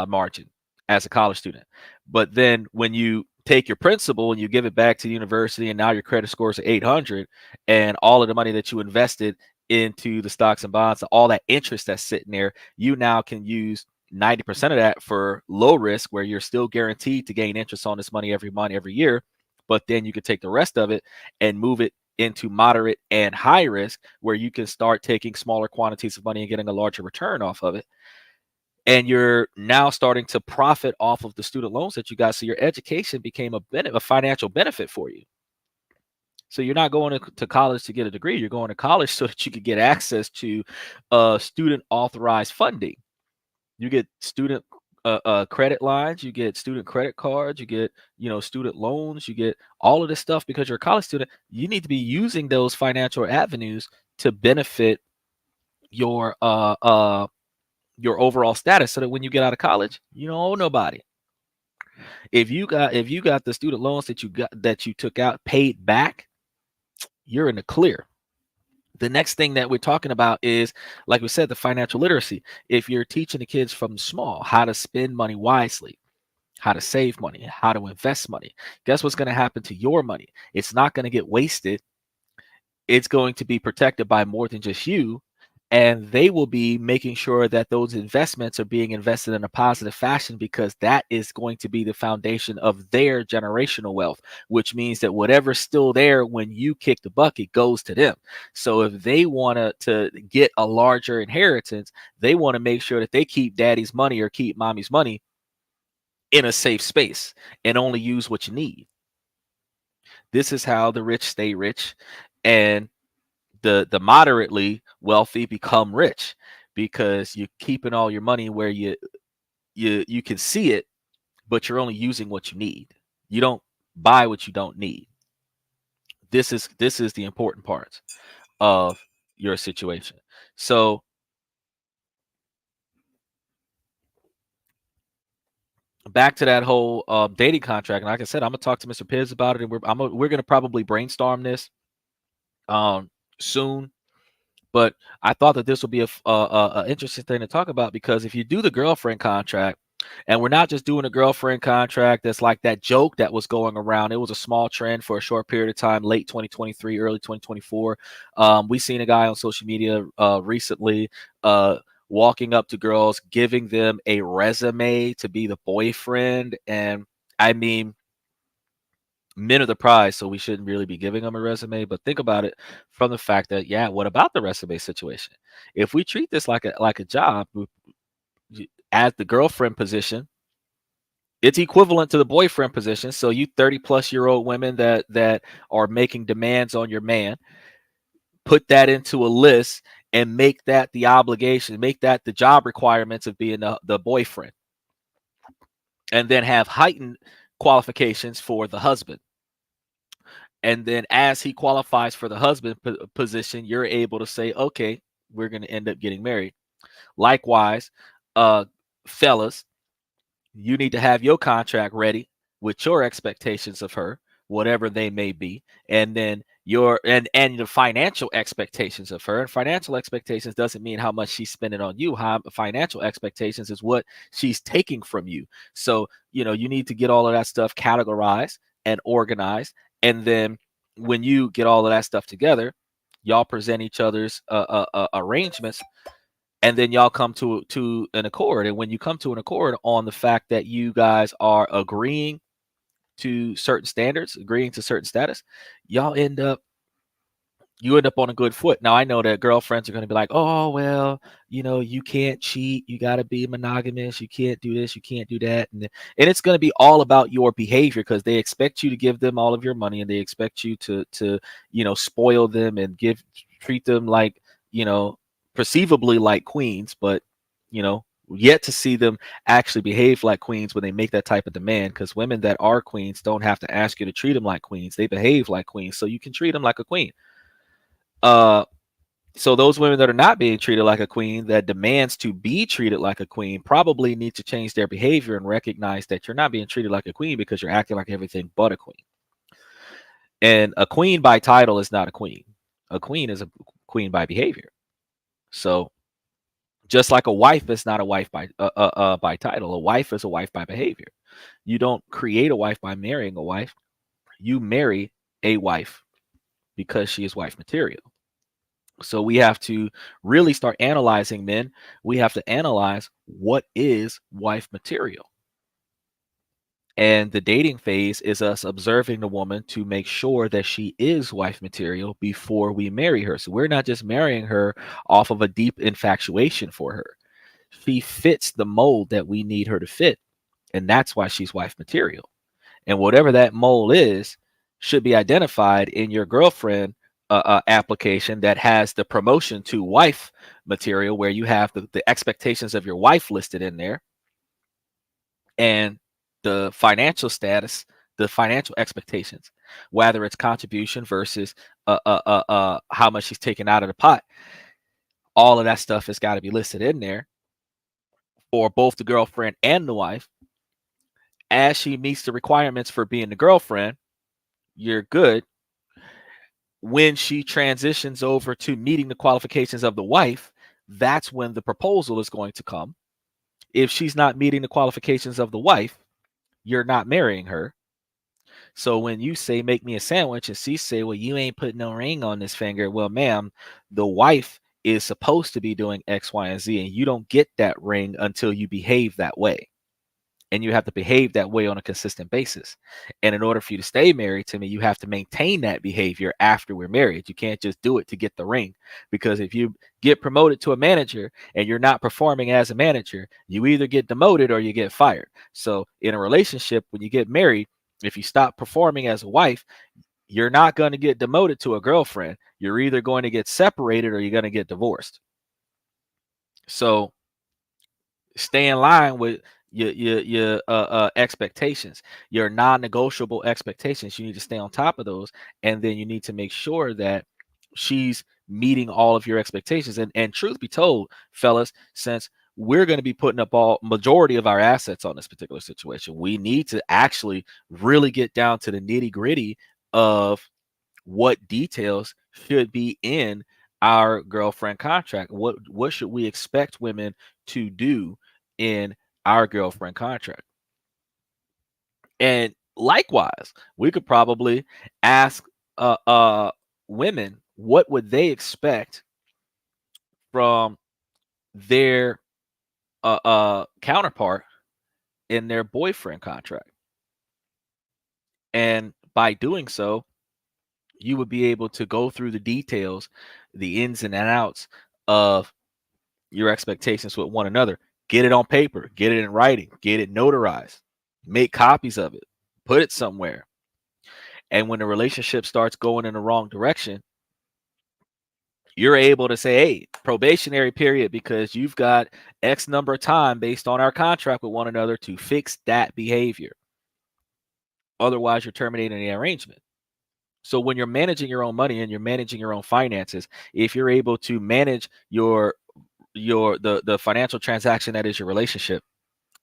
margin as a college student. But then when you take your principal and you give it back to the university, and now your credit score is 800, and all of the money that you invested into the stocks and bonds, all that interest that's sitting there, you now can use 90% of that for low risk, where you're still guaranteed to gain interest on this money every month, every year. But then you can take the rest of it and move it into moderate and high risk, where you can start taking smaller quantities of money and getting a larger return off of it. And you're now starting to profit off of the student loans that you got. So your education became a financial benefit for you. So you're not going to college to get a degree. You're going to college so that you could get access to student authorized funding. You get student credit lines, you get student credit cards, you get student loans, you get all of this stuff because you're a college student. You need to be using those financial avenues to benefit your overall status, so that when you get out of college, you don't owe nobody. If you got the student loans that you took out paid back, you're in the clear. The next thing that we're talking about is, like we said, the financial literacy. If you're teaching the kids from small how to spend money wisely, how to save money, how to invest money, guess what's going to happen to your money? It's not going to get wasted. It's going to be protected by more than just you. And they will be making sure that those investments are being invested in a positive fashion, because that is going to be the foundation of their generational wealth, which means that whatever's still there when you kick the bucket goes to them. So if they want to get a larger inheritance, they want to make sure that they keep daddy's money or keep mommy's money in a safe space and only use what you need. This is how the rich stay rich, and the moderately wealthy become rich, because you're keeping all your money where you can see it, but you're only using what you need. You don't buy what you don't need. This is the important part of your situation. So back to that whole dating contract, and like I said, I'm gonna talk to Mr. Pibbs about it, and we're gonna probably brainstorm this soon. But I thought that this would be a interesting thing to talk about, because if you do the girlfriend contract, and we're not just doing a girlfriend contract that's like that joke that was going around. It was a small trend for a short period of time, late 2023, early 2024. We seen a guy on social media recently walking up to girls, giving them a resume to be the boyfriend. And I mean, men are the prize, so we shouldn't really be giving them a resume. But think about it from the fact that, yeah, what about the resume situation? If we treat this like a job, at the girlfriend position, it's equivalent to the boyfriend position. So you 30-plus-year-old women that are making demands on your man, put that into a list and make that the obligation, make that the job requirements of being the boyfriend, and then have heightened qualifications for the husband. And then as he qualifies for the husband position, you're able to say, okay, we're going to end up getting married. Likewise, fellas, you need to have your contract ready with your expectations of her, whatever they may be, and then your and the financial expectations of her. And financial expectations doesn't mean how much she's spending on you. How financial expectations is what she's taking from you. So, you need to get all of that stuff categorized and organized, and then when you get all of that stuff together, y'all present each other's arrangements, and then y'all come to an accord. And when you come to an accord on the fact that you guys are agreeing to certain standards, agreeing to certain status, y'all end up you end up on a good foot. Now, I know that girlfriends are going to be like, oh, well, you can't cheat. You got to be monogamous. You can't do this. You can't do that. And it's going to be all about your behavior, because they expect you to give them all of your money, and they expect you to spoil them and treat them like, perceivably like queens, but, yet to see them actually behave like queens when they make that type of demand, because women that are queens don't have to ask you to treat them like queens. They behave like queens, so you can treat them like a queen. Uh, so those women that are not being treated like a queen, that demands to be treated like a queen, probably need to change their behavior and recognize that you're not being treated like a queen because you're acting like everything but a queen. And a queen by title is not a queen. A queen is a queen by behavior. So just like a wife is not a wife by title, a wife is a wife by behavior. You don't create a wife by marrying a wife. You marry a wife because she is wife material. So we have to really start analyzing men. We have to analyze what is wife material. And the dating phase is us observing the woman to make sure that she is wife material before we marry her. So we're not just marrying her off of a deep infatuation for her. She fits the mold that we need her to fit. And that's why she's wife material. And whatever that mold is should be identified in your girlfriend application that has the promotion to wife material, where you have the expectations of your wife listed in there, and the financial status, the financial expectations, whether it's contribution versus how much she's taking out of the pot. All of that stuff has got to be listed in there for both the girlfriend and the wife. As she meets the requirements for being the girlfriend, you're good. When she transitions over to meeting the qualifications of the wife, that's when the proposal is going to come. If she's not meeting the qualifications of the wife, you're not marrying her. So when you say, make me a sandwich, and she say, well, you ain't putting no ring on this finger. Well, ma'am, the wife is supposed to be doing X, Y, and Z, and you don't get that ring until you behave that way. And you have to behave that way on a consistent basis. And in order for you to stay married to me, you have to maintain that behavior after we're married. You can't just do it to get the ring, because if you get promoted to a manager and you're not performing as a manager, you either get demoted or you get fired. So in a relationship, when you get married, if you stop performing as a wife, you're not going to get demoted to a girlfriend. You're either going to get separated or you're going to get divorced. So stay in line with your expectations, your non-negotiable expectations. You need to stay on top of those, and then you need to make sure that she's meeting all of your expectations. And truth be told, fellas, since we're going to be putting up all majority of our assets on this particular situation, we need to actually really get down to the nitty-gritty of what details should be in our girlfriend contract. What should we expect women to do in our girlfriend contract? And likewise, we could probably ask uh uh women what would they expect from their counterpart in their boyfriend contract. And by doing so, you would be able to go through the details, the ins and outs of your expectations with one another. Get it on paper, get it in writing, get it notarized, make copies of it, put it somewhere. And when the relationship starts going in the wrong direction, you're able to say, hey, probationary period, because you've got X number of time based on our contract with one another to fix that behavior. Otherwise, you're terminating the arrangement. So when you're managing your own money and you're managing your own finances, if you're able to manage the financial transaction that is your relationship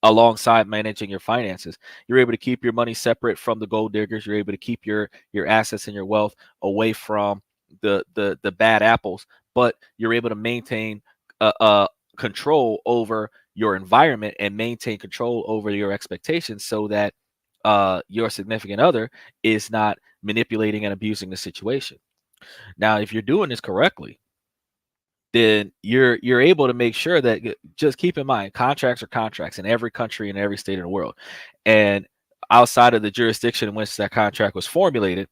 alongside managing your finances, you're able to keep your money separate from the gold diggers. You're able to keep your assets and your wealth away from the bad apples, but you're able to maintain control over your environment and maintain control over your expectations, so that your significant other is not manipulating and abusing the situation. Now, if you're doing this correctly, then you're able to make sure that, just keep in mind, contracts are contracts in every country and every state in the world. And outside of the jurisdiction in which that contract was formulated,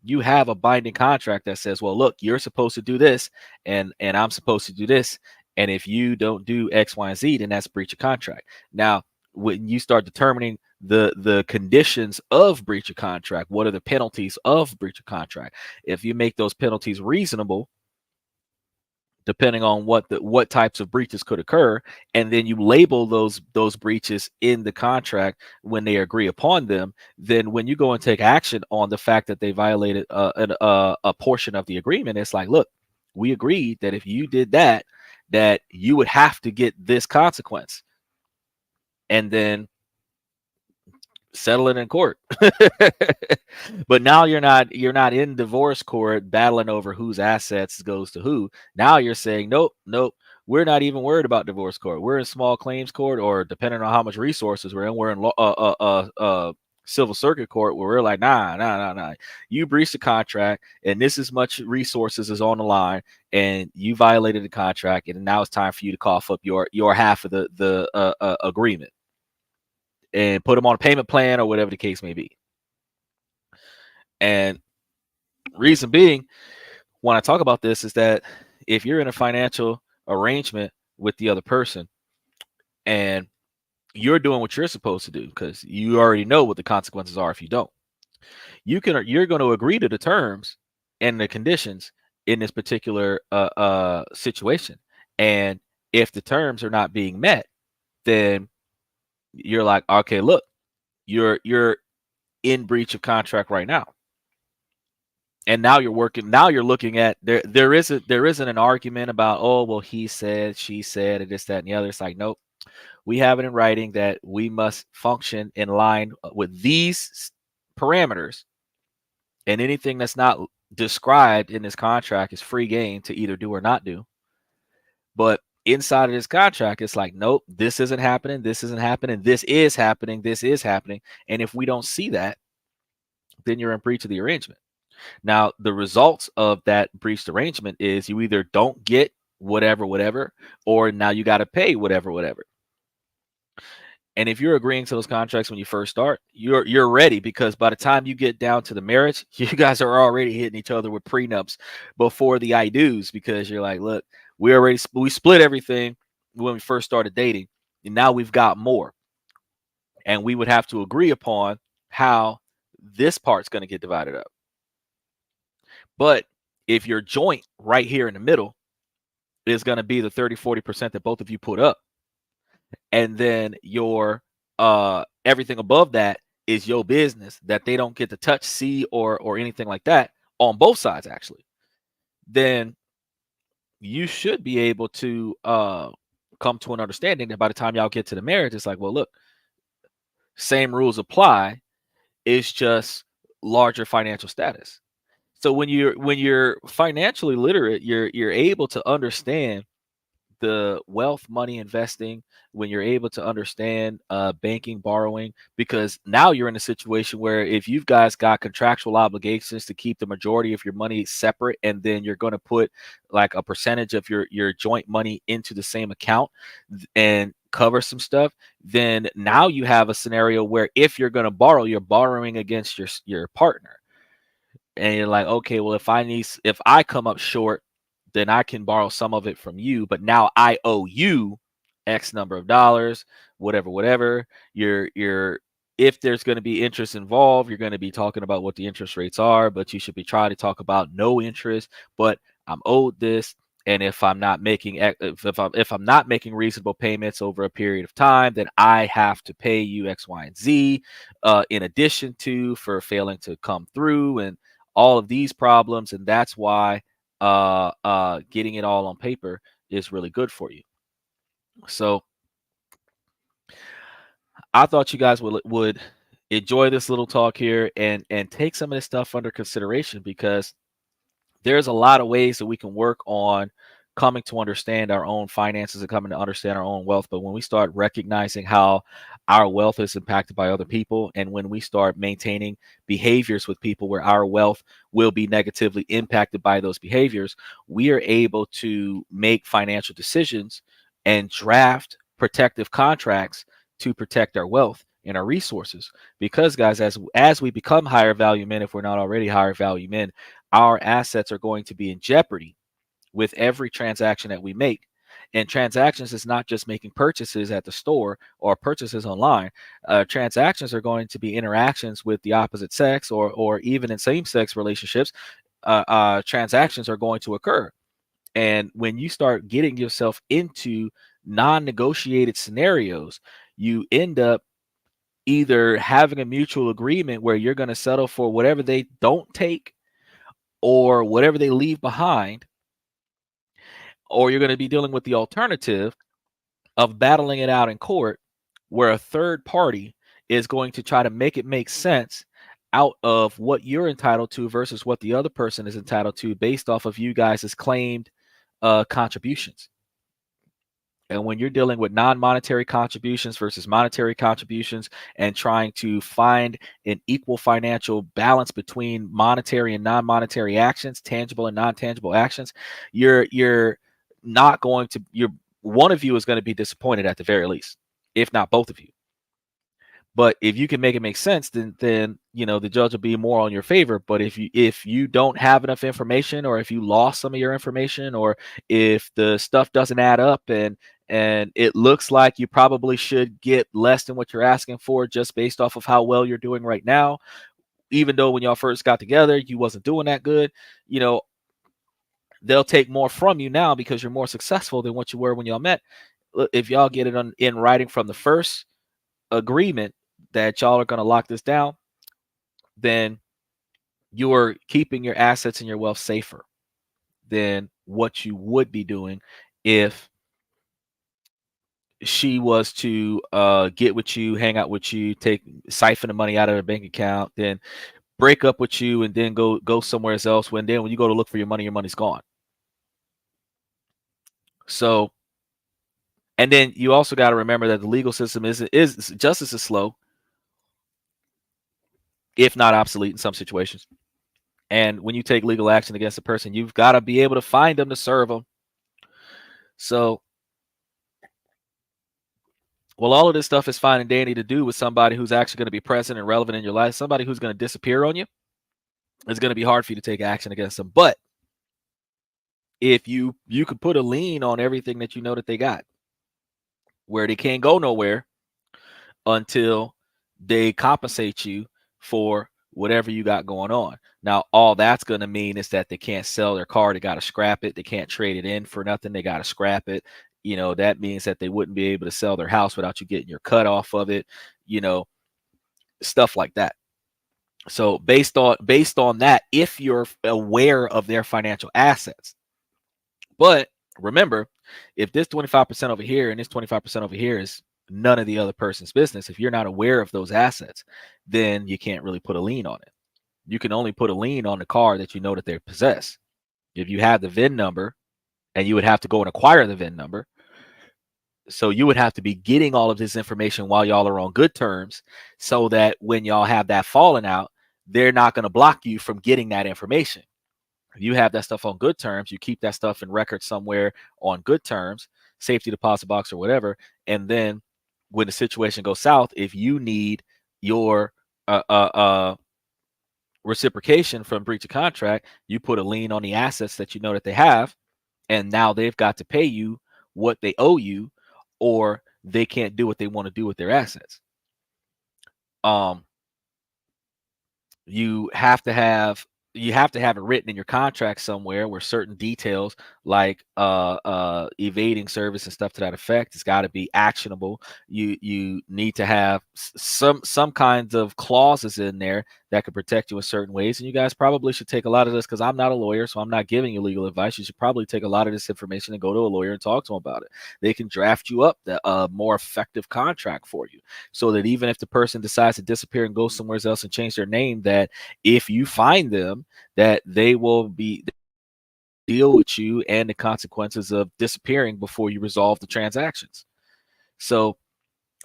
you have a binding contract that says, well, look, you're supposed to do this, and I'm supposed to do this. And if you don't do X, Y, and Z, then that's breach of contract. Now, when you start determining the conditions of breach of contract, what are the penalties of breach of contract? If you make those penalties reasonable, depending on what types of breaches could occur, and then you label those breaches in the contract when they agree upon them, then when you go and take action on the fact that they violated a portion of the agreement, it's like, look, we agreed that if you did that, that you would have to get this consequence, and then settle it in court. But now you're not in divorce court battling over whose assets goes to who. Now you're saying, nope, we're not even worried about divorce court. We're in small claims court, or depending on how much resources we're in civil circuit court, where we're like, nah. You breached the contract, and this is much resources is on the line, and you violated the contract, and now it's time for you to cough up your half of the agreement and put them on a payment plan or whatever the case may be. And reason being, when I talk about this, is that if you're in a financial arrangement with the other person and you're doing what you're supposed to do, because you already know what the consequences are if you don't, you're going to agree to the terms and the conditions in this particular situation. And if the terms are not being met, then you're like, okay, look, you're in breach of contract right now. And now you're looking at, there isn't an argument about, oh, well, he said, she said, and this, that, and the other. It's like, nope, we have it in writing that we must function in line with these parameters, and anything that's not described in this contract is free game to either do or not do. But inside of this contract, it's like, nope, this isn't happening, this isn't happening, this is happening, this is happening. And if we don't see that, then you're in breach of the arrangement. Now, the results of that breached arrangement is you either don't get whatever, or now you got to pay whatever. And if you're agreeing to those contracts when you first start, you're ready, because by the time you get down to the marriage, you guys are already hitting each other with prenups before the I do's, because you're like, look, we split everything when we first started dating, and now we've got more, and we would have to agree upon how this part's going to get divided up. But if your joint right here in the middle is going to be the 30-40% that both of you put up, and then your everything above that is your business that they don't get to touch, see, or anything like that on both sides, actually, then you should be able to come to an understanding that by the time y'all get to the marriage, it's like, well, look, same rules apply. It's just larger financial status. So when you're financially literate, you're able to understand the wealth, money investing, when you're able to understand banking, borrowing, because now you're in a situation where if you guys got contractual obligations to keep the majority of your money separate, and then you're going to put like a percentage of your joint money into the same account and cover some stuff, then now you have a scenario where if you're going to borrow, you're borrowing against your partner, and you're like, okay, well, if I come up short, then I can borrow some of it from you, but now I owe you X number of dollars, whatever. You're if there's going to be interest involved, you're going to be talking about what the interest rates are, but you should be trying to talk about no interest, but I'm owed this. And if I'm not making if I'm not making reasonable payments over a period of time, then I have to pay you X, Y, and Z, in addition to for failing to come through, and all of these problems. And that's why getting it all on paper is really good for you. So I thought you guys would enjoy this little talk here and take some of this stuff under consideration, because there's a lot of ways that we can work on coming to understand our own finances and coming to understand our own wealth. But when we start recognizing how our wealth is impacted by other people, and when we start maintaining behaviors with people where our wealth will be negatively impacted by those behaviors, we are able to make financial decisions and draft protective contracts to protect our wealth and our resources. Because guys, as we become higher value men, if we're not already higher value men, our assets are going to be in jeopardy with every transaction that we make. And transactions is not just making purchases at the store or purchases online. Transactions are going to be interactions with the opposite sex, or even in same-sex relationships. Transactions are going to occur. And when you start getting yourself into non-negotiated scenarios, you end up either having a mutual agreement where you're going to settle for whatever they don't take or whatever they leave behind, or you're going to be dealing with the alternative of battling it out in court, where a third party is going to try to make it make sense out of what you're entitled to versus what the other person is entitled to based off of you guys' claimed contributions. And when you're dealing with non-monetary contributions versus monetary contributions and trying to find an equal financial balance between monetary and non-monetary actions, tangible and non-tangible actions, you're not going to you're one of you is going to be disappointed at the very least, if not both of you. But if you can make it make sense, then the judge will be more on your favor. But if you don't have enough information, or if you lost some of your information, or if the stuff doesn't add up, and it looks like you probably should get less than what you're asking for just based off of how well you're doing right now, even though when y'all first got together you wasn't doing that good, they'll take more from you now because you're more successful than what you were when y'all met. If y'all get it in writing from the first agreement that y'all are going to lock this down, then you're keeping your assets and your wealth safer than what you would be doing if she was to get with you, hang out with you, siphon the money out of her bank account, then break up with you, and then go somewhere else. When you go to look for your money's gone. So, and then you also got to remember that the legal system is justice is slow, if not obsolete in some situations. And when you take legal action against a person, you've got to be able to find them to serve them. So, well, all of this stuff is fine and dandy to do with somebody who's actually going to be present and relevant in your life. Somebody who's going to disappear on you, it's going to be hard for you to take action against them. But if you could put a lien on everything that you know that they got, where they can't go nowhere until they compensate you for whatever you got going on. Now, all that's going to mean is that they can't sell their car. They got to scrap it. They can't trade it in for nothing. They got to scrap it. That means that they wouldn't be able to sell their house without you getting your cut off of it, stuff like that. So based on that, if you're aware of their financial assets. But remember, if this 25% over here and this 25% over here is none of the other person's business, if you're not aware of those assets, then you can't really put a lien on it. You can only put a lien on the car that you know that they possess. If you have the VIN number, and you would have to go and acquire the VIN number. So you would have to be getting all of this information while y'all are on good terms, so that when y'all have that falling out, they're not going to block you from getting that information. If you have that stuff on good terms, you keep that stuff in record somewhere on good terms, safety deposit box or whatever. And then when the situation goes south, if you need your reciprocation from breach of contract, you put a lien on the assets that you know that they have, and now they've got to pay you what they owe you, or they can't do what they want to do with their assets. You have to have it written in your contract somewhere, where certain details like evading service and stuff to that effect, it's got to be actionable. You need to have some kinds of clauses in there that could protect you in certain ways. And you guys probably should take a lot of this, because I'm not a lawyer, so I'm not giving you legal advice. You should probably take a lot of this information and go to a lawyer and talk to them about it. They can draft you up the more effective contract for you, so that even if the person decides to disappear and go somewhere else and change their name, that if you find them, that they will be deal with you and the consequences of disappearing before you resolve the transactions. So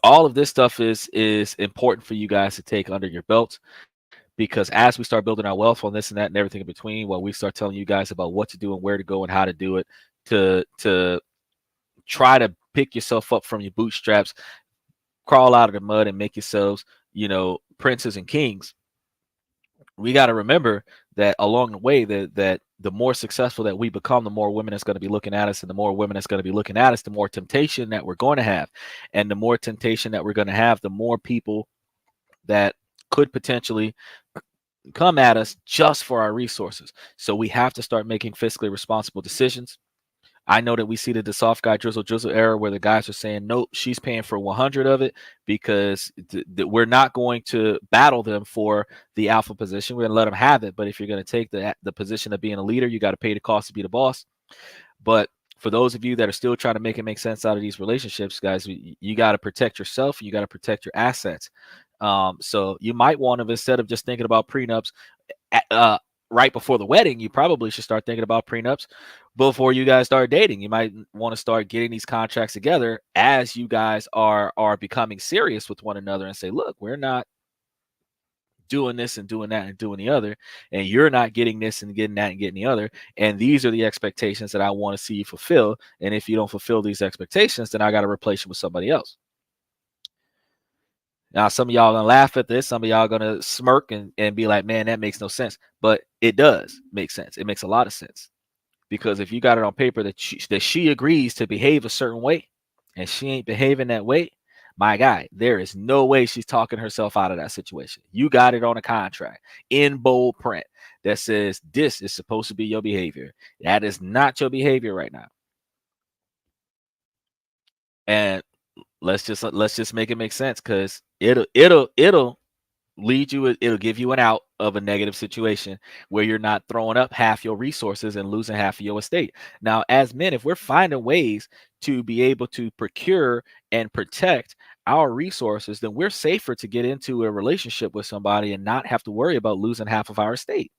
all of this stuff is important for you guys to take under your belt, because as we start building our wealth on this and that and everything in between, while we start telling you guys about what to do and where to go and how to do it, to try to pick yourself up from your bootstraps, crawl out of the mud and make yourselves, princes and kings. We got to remember that along the way, that the more successful that we become, the more women that's going to be looking at us, and the more women that's going to be looking at us, the more temptation that we're going to have. And the more temptation that we're going to have, the more people that could potentially come at us just for our resources. So we have to start making fiscally responsible decisions. I know that we see the soft guy drizzle era, where the guys are saying, nope, she's paying for 100 of it, because we're not going to battle them for the alpha position. We're going to let them have it. But if you're going to take the position of being a leader, you got to pay the cost to be the boss. But for those of you that are still trying to make it make sense out of these relationships, guys, you got to protect yourself, and you got to protect your assets. So you might want to, instead of just thinking about prenups right before the wedding, you probably should start thinking about prenups before you guys start dating. You might want to start getting these contracts together as you guys are becoming serious with one another, and say, look, we're not doing this and doing that and doing the other, and you're not getting this and getting that and getting the other, and these are the expectations that I want to see you fulfill. And if you don't fulfill these expectations, then I got to replace you with somebody else. Now, some of y'all gonna laugh at this. Some of y'all gonna smirk and be like, man, that makes no sense. But it does make sense. It makes a lot of sense. Because if you got it on paper that she agrees to behave a certain way, and she ain't behaving that way, my guy, there is no way she's talking herself out of that situation. You got it on a contract in bold print that says this is supposed to be your behavior. That is not your behavior right now. And let's just make it make sense, because it'll lead you, it'll give you an out of a negative situation where you're not throwing up half your resources and losing half of your estate. Now, as men, if we're finding ways to be able to procure and protect our resources, then we're safer to get into a relationship with somebody and not have to worry about losing half of our estate.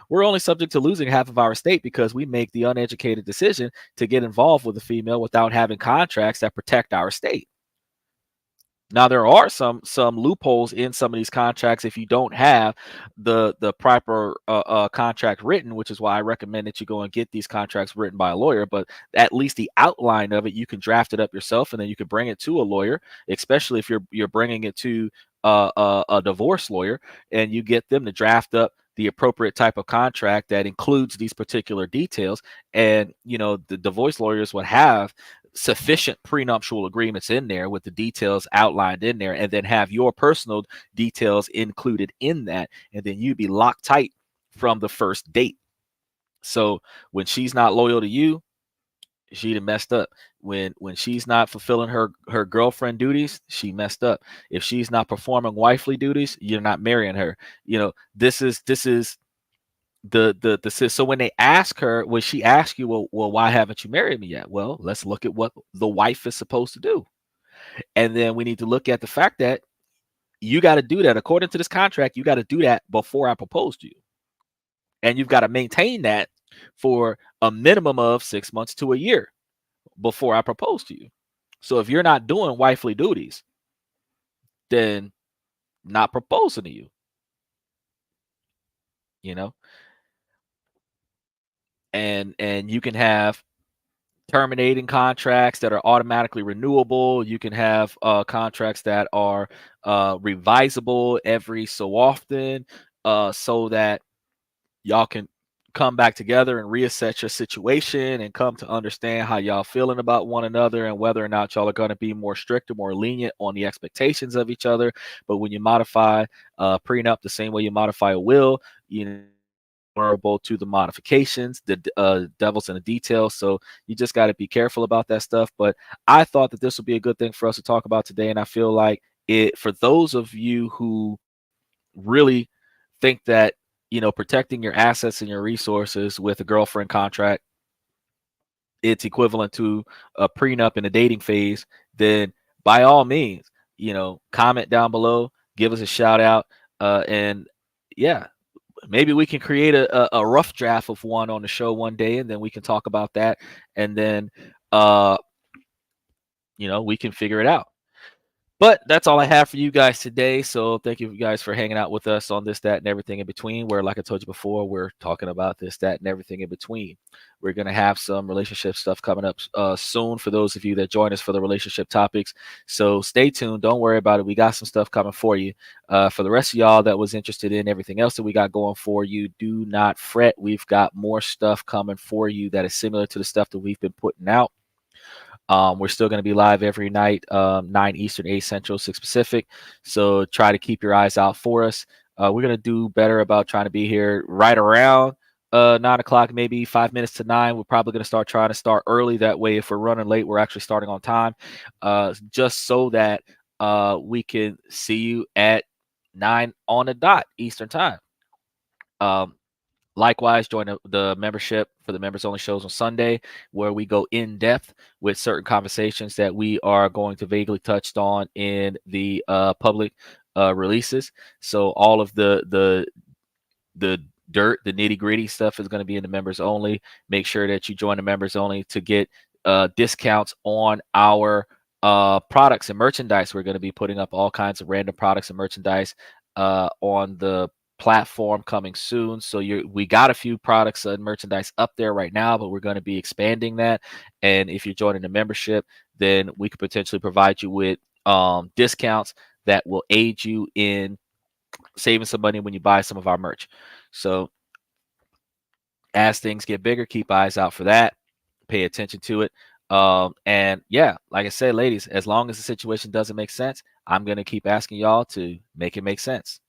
We're only subject to losing half of our estate because we make the uneducated decision to get involved with a female without having contracts that protect our estate. Now, there are some loopholes in some of these contracts if you don't have the proper contract written, which is why I recommend that you go and get these contracts written by a lawyer. But at least the outline of it, you can draft it up yourself, and then you can bring it to a lawyer, especially if you're bringing it to a divorce lawyer, and you get them to draft up the appropriate type of contract that includes these particular details. And the divorce lawyers would have sufficient prenuptial agreements in there with the details outlined in there, and then have your personal details included in that, and then you'd be locked tight from the first date. So when she's not loyal to you, she done messed up. When she's not fulfilling her girlfriend duties, she messed up. If she's not performing wifely duties, you're not marrying her. This is so when they ask her, when she asks you, well, why haven't you married me yet? Well, let's look at what the wife is supposed to do. And then we need to look at the fact that You got to do that according to this contract. You got to do that before I propose to you, and you've got to maintain that for a minimum of 6 months to a year before I propose to you. So if you're not doing wifely duties, then not proposing to you, you know. And you can have terminating contracts that are automatically renewable. You can have contracts that are revisable every so often, so that y'all can come back together and reassess your situation and come to understand how y'all feeling about one another and whether or not y'all are going to be more strict or more lenient on the expectations of each other. But when you modify prenup the same way you modify a will, you know, vulnerable to the modifications. The devil's in the details, so you just got to be careful about that stuff. But I thought that this would be a good thing for us to talk about today, and I feel like it, for those of you who really think that, you know, protecting your assets and your resources with a girlfriend contract, it's equivalent to a prenup in the dating phase, then by all means, you know, comment down below, give us a shout out, and yeah, maybe we can create a rough draft of one on the show one day, and then we can talk about that, and then uh you know, we can figure it out. But that's all I have for you guys today. So thank you guys for hanging out with us on this, that, and everything in between. Where, like I told you before, we're talking about this, that, and everything in between. We're gonna have some relationship stuff coming up soon for those of you that join us for the relationship topics. So stay tuned. Don't worry about it. We got some stuff coming for you. For the rest of y'all that was interested in everything else that we got going for you, do not fret. We've got more stuff coming for you that is similar to the stuff that we've been putting out. We're still going to be live every night, 9 Eastern, 8 Central, 6 Pacific. So try to keep your eyes out for us. We're going to do better about trying to be here right around 9 o'clock, maybe 5 minutes to 9. We're probably going to trying to start early. That way, if we're running late, we're actually starting on time, just so that we can see you at 9 on the dot Eastern time. Likewise, join the membership for the members only shows on Sunday, where we go in depth with certain conversations that we are going to vaguely touched on in the public releases. So all of the dirt, the nitty gritty stuff is going to be in the members only. Make sure that you join the members only to get discounts on our products and merchandise. We're going to be putting up all kinds of random products and merchandise on the platform coming soon. So we got a few products and merchandise up there right now, but we're going to be expanding that. And if you're joining the membership, then we could potentially provide you with discounts that will aid you in saving some money when you buy some of our merch. So as things get bigger, keep eyes out for that. Pay attention to it. And yeah, like I said, ladies, as long as the situation doesn't make sense, I'm going to keep asking y'all to make it make sense.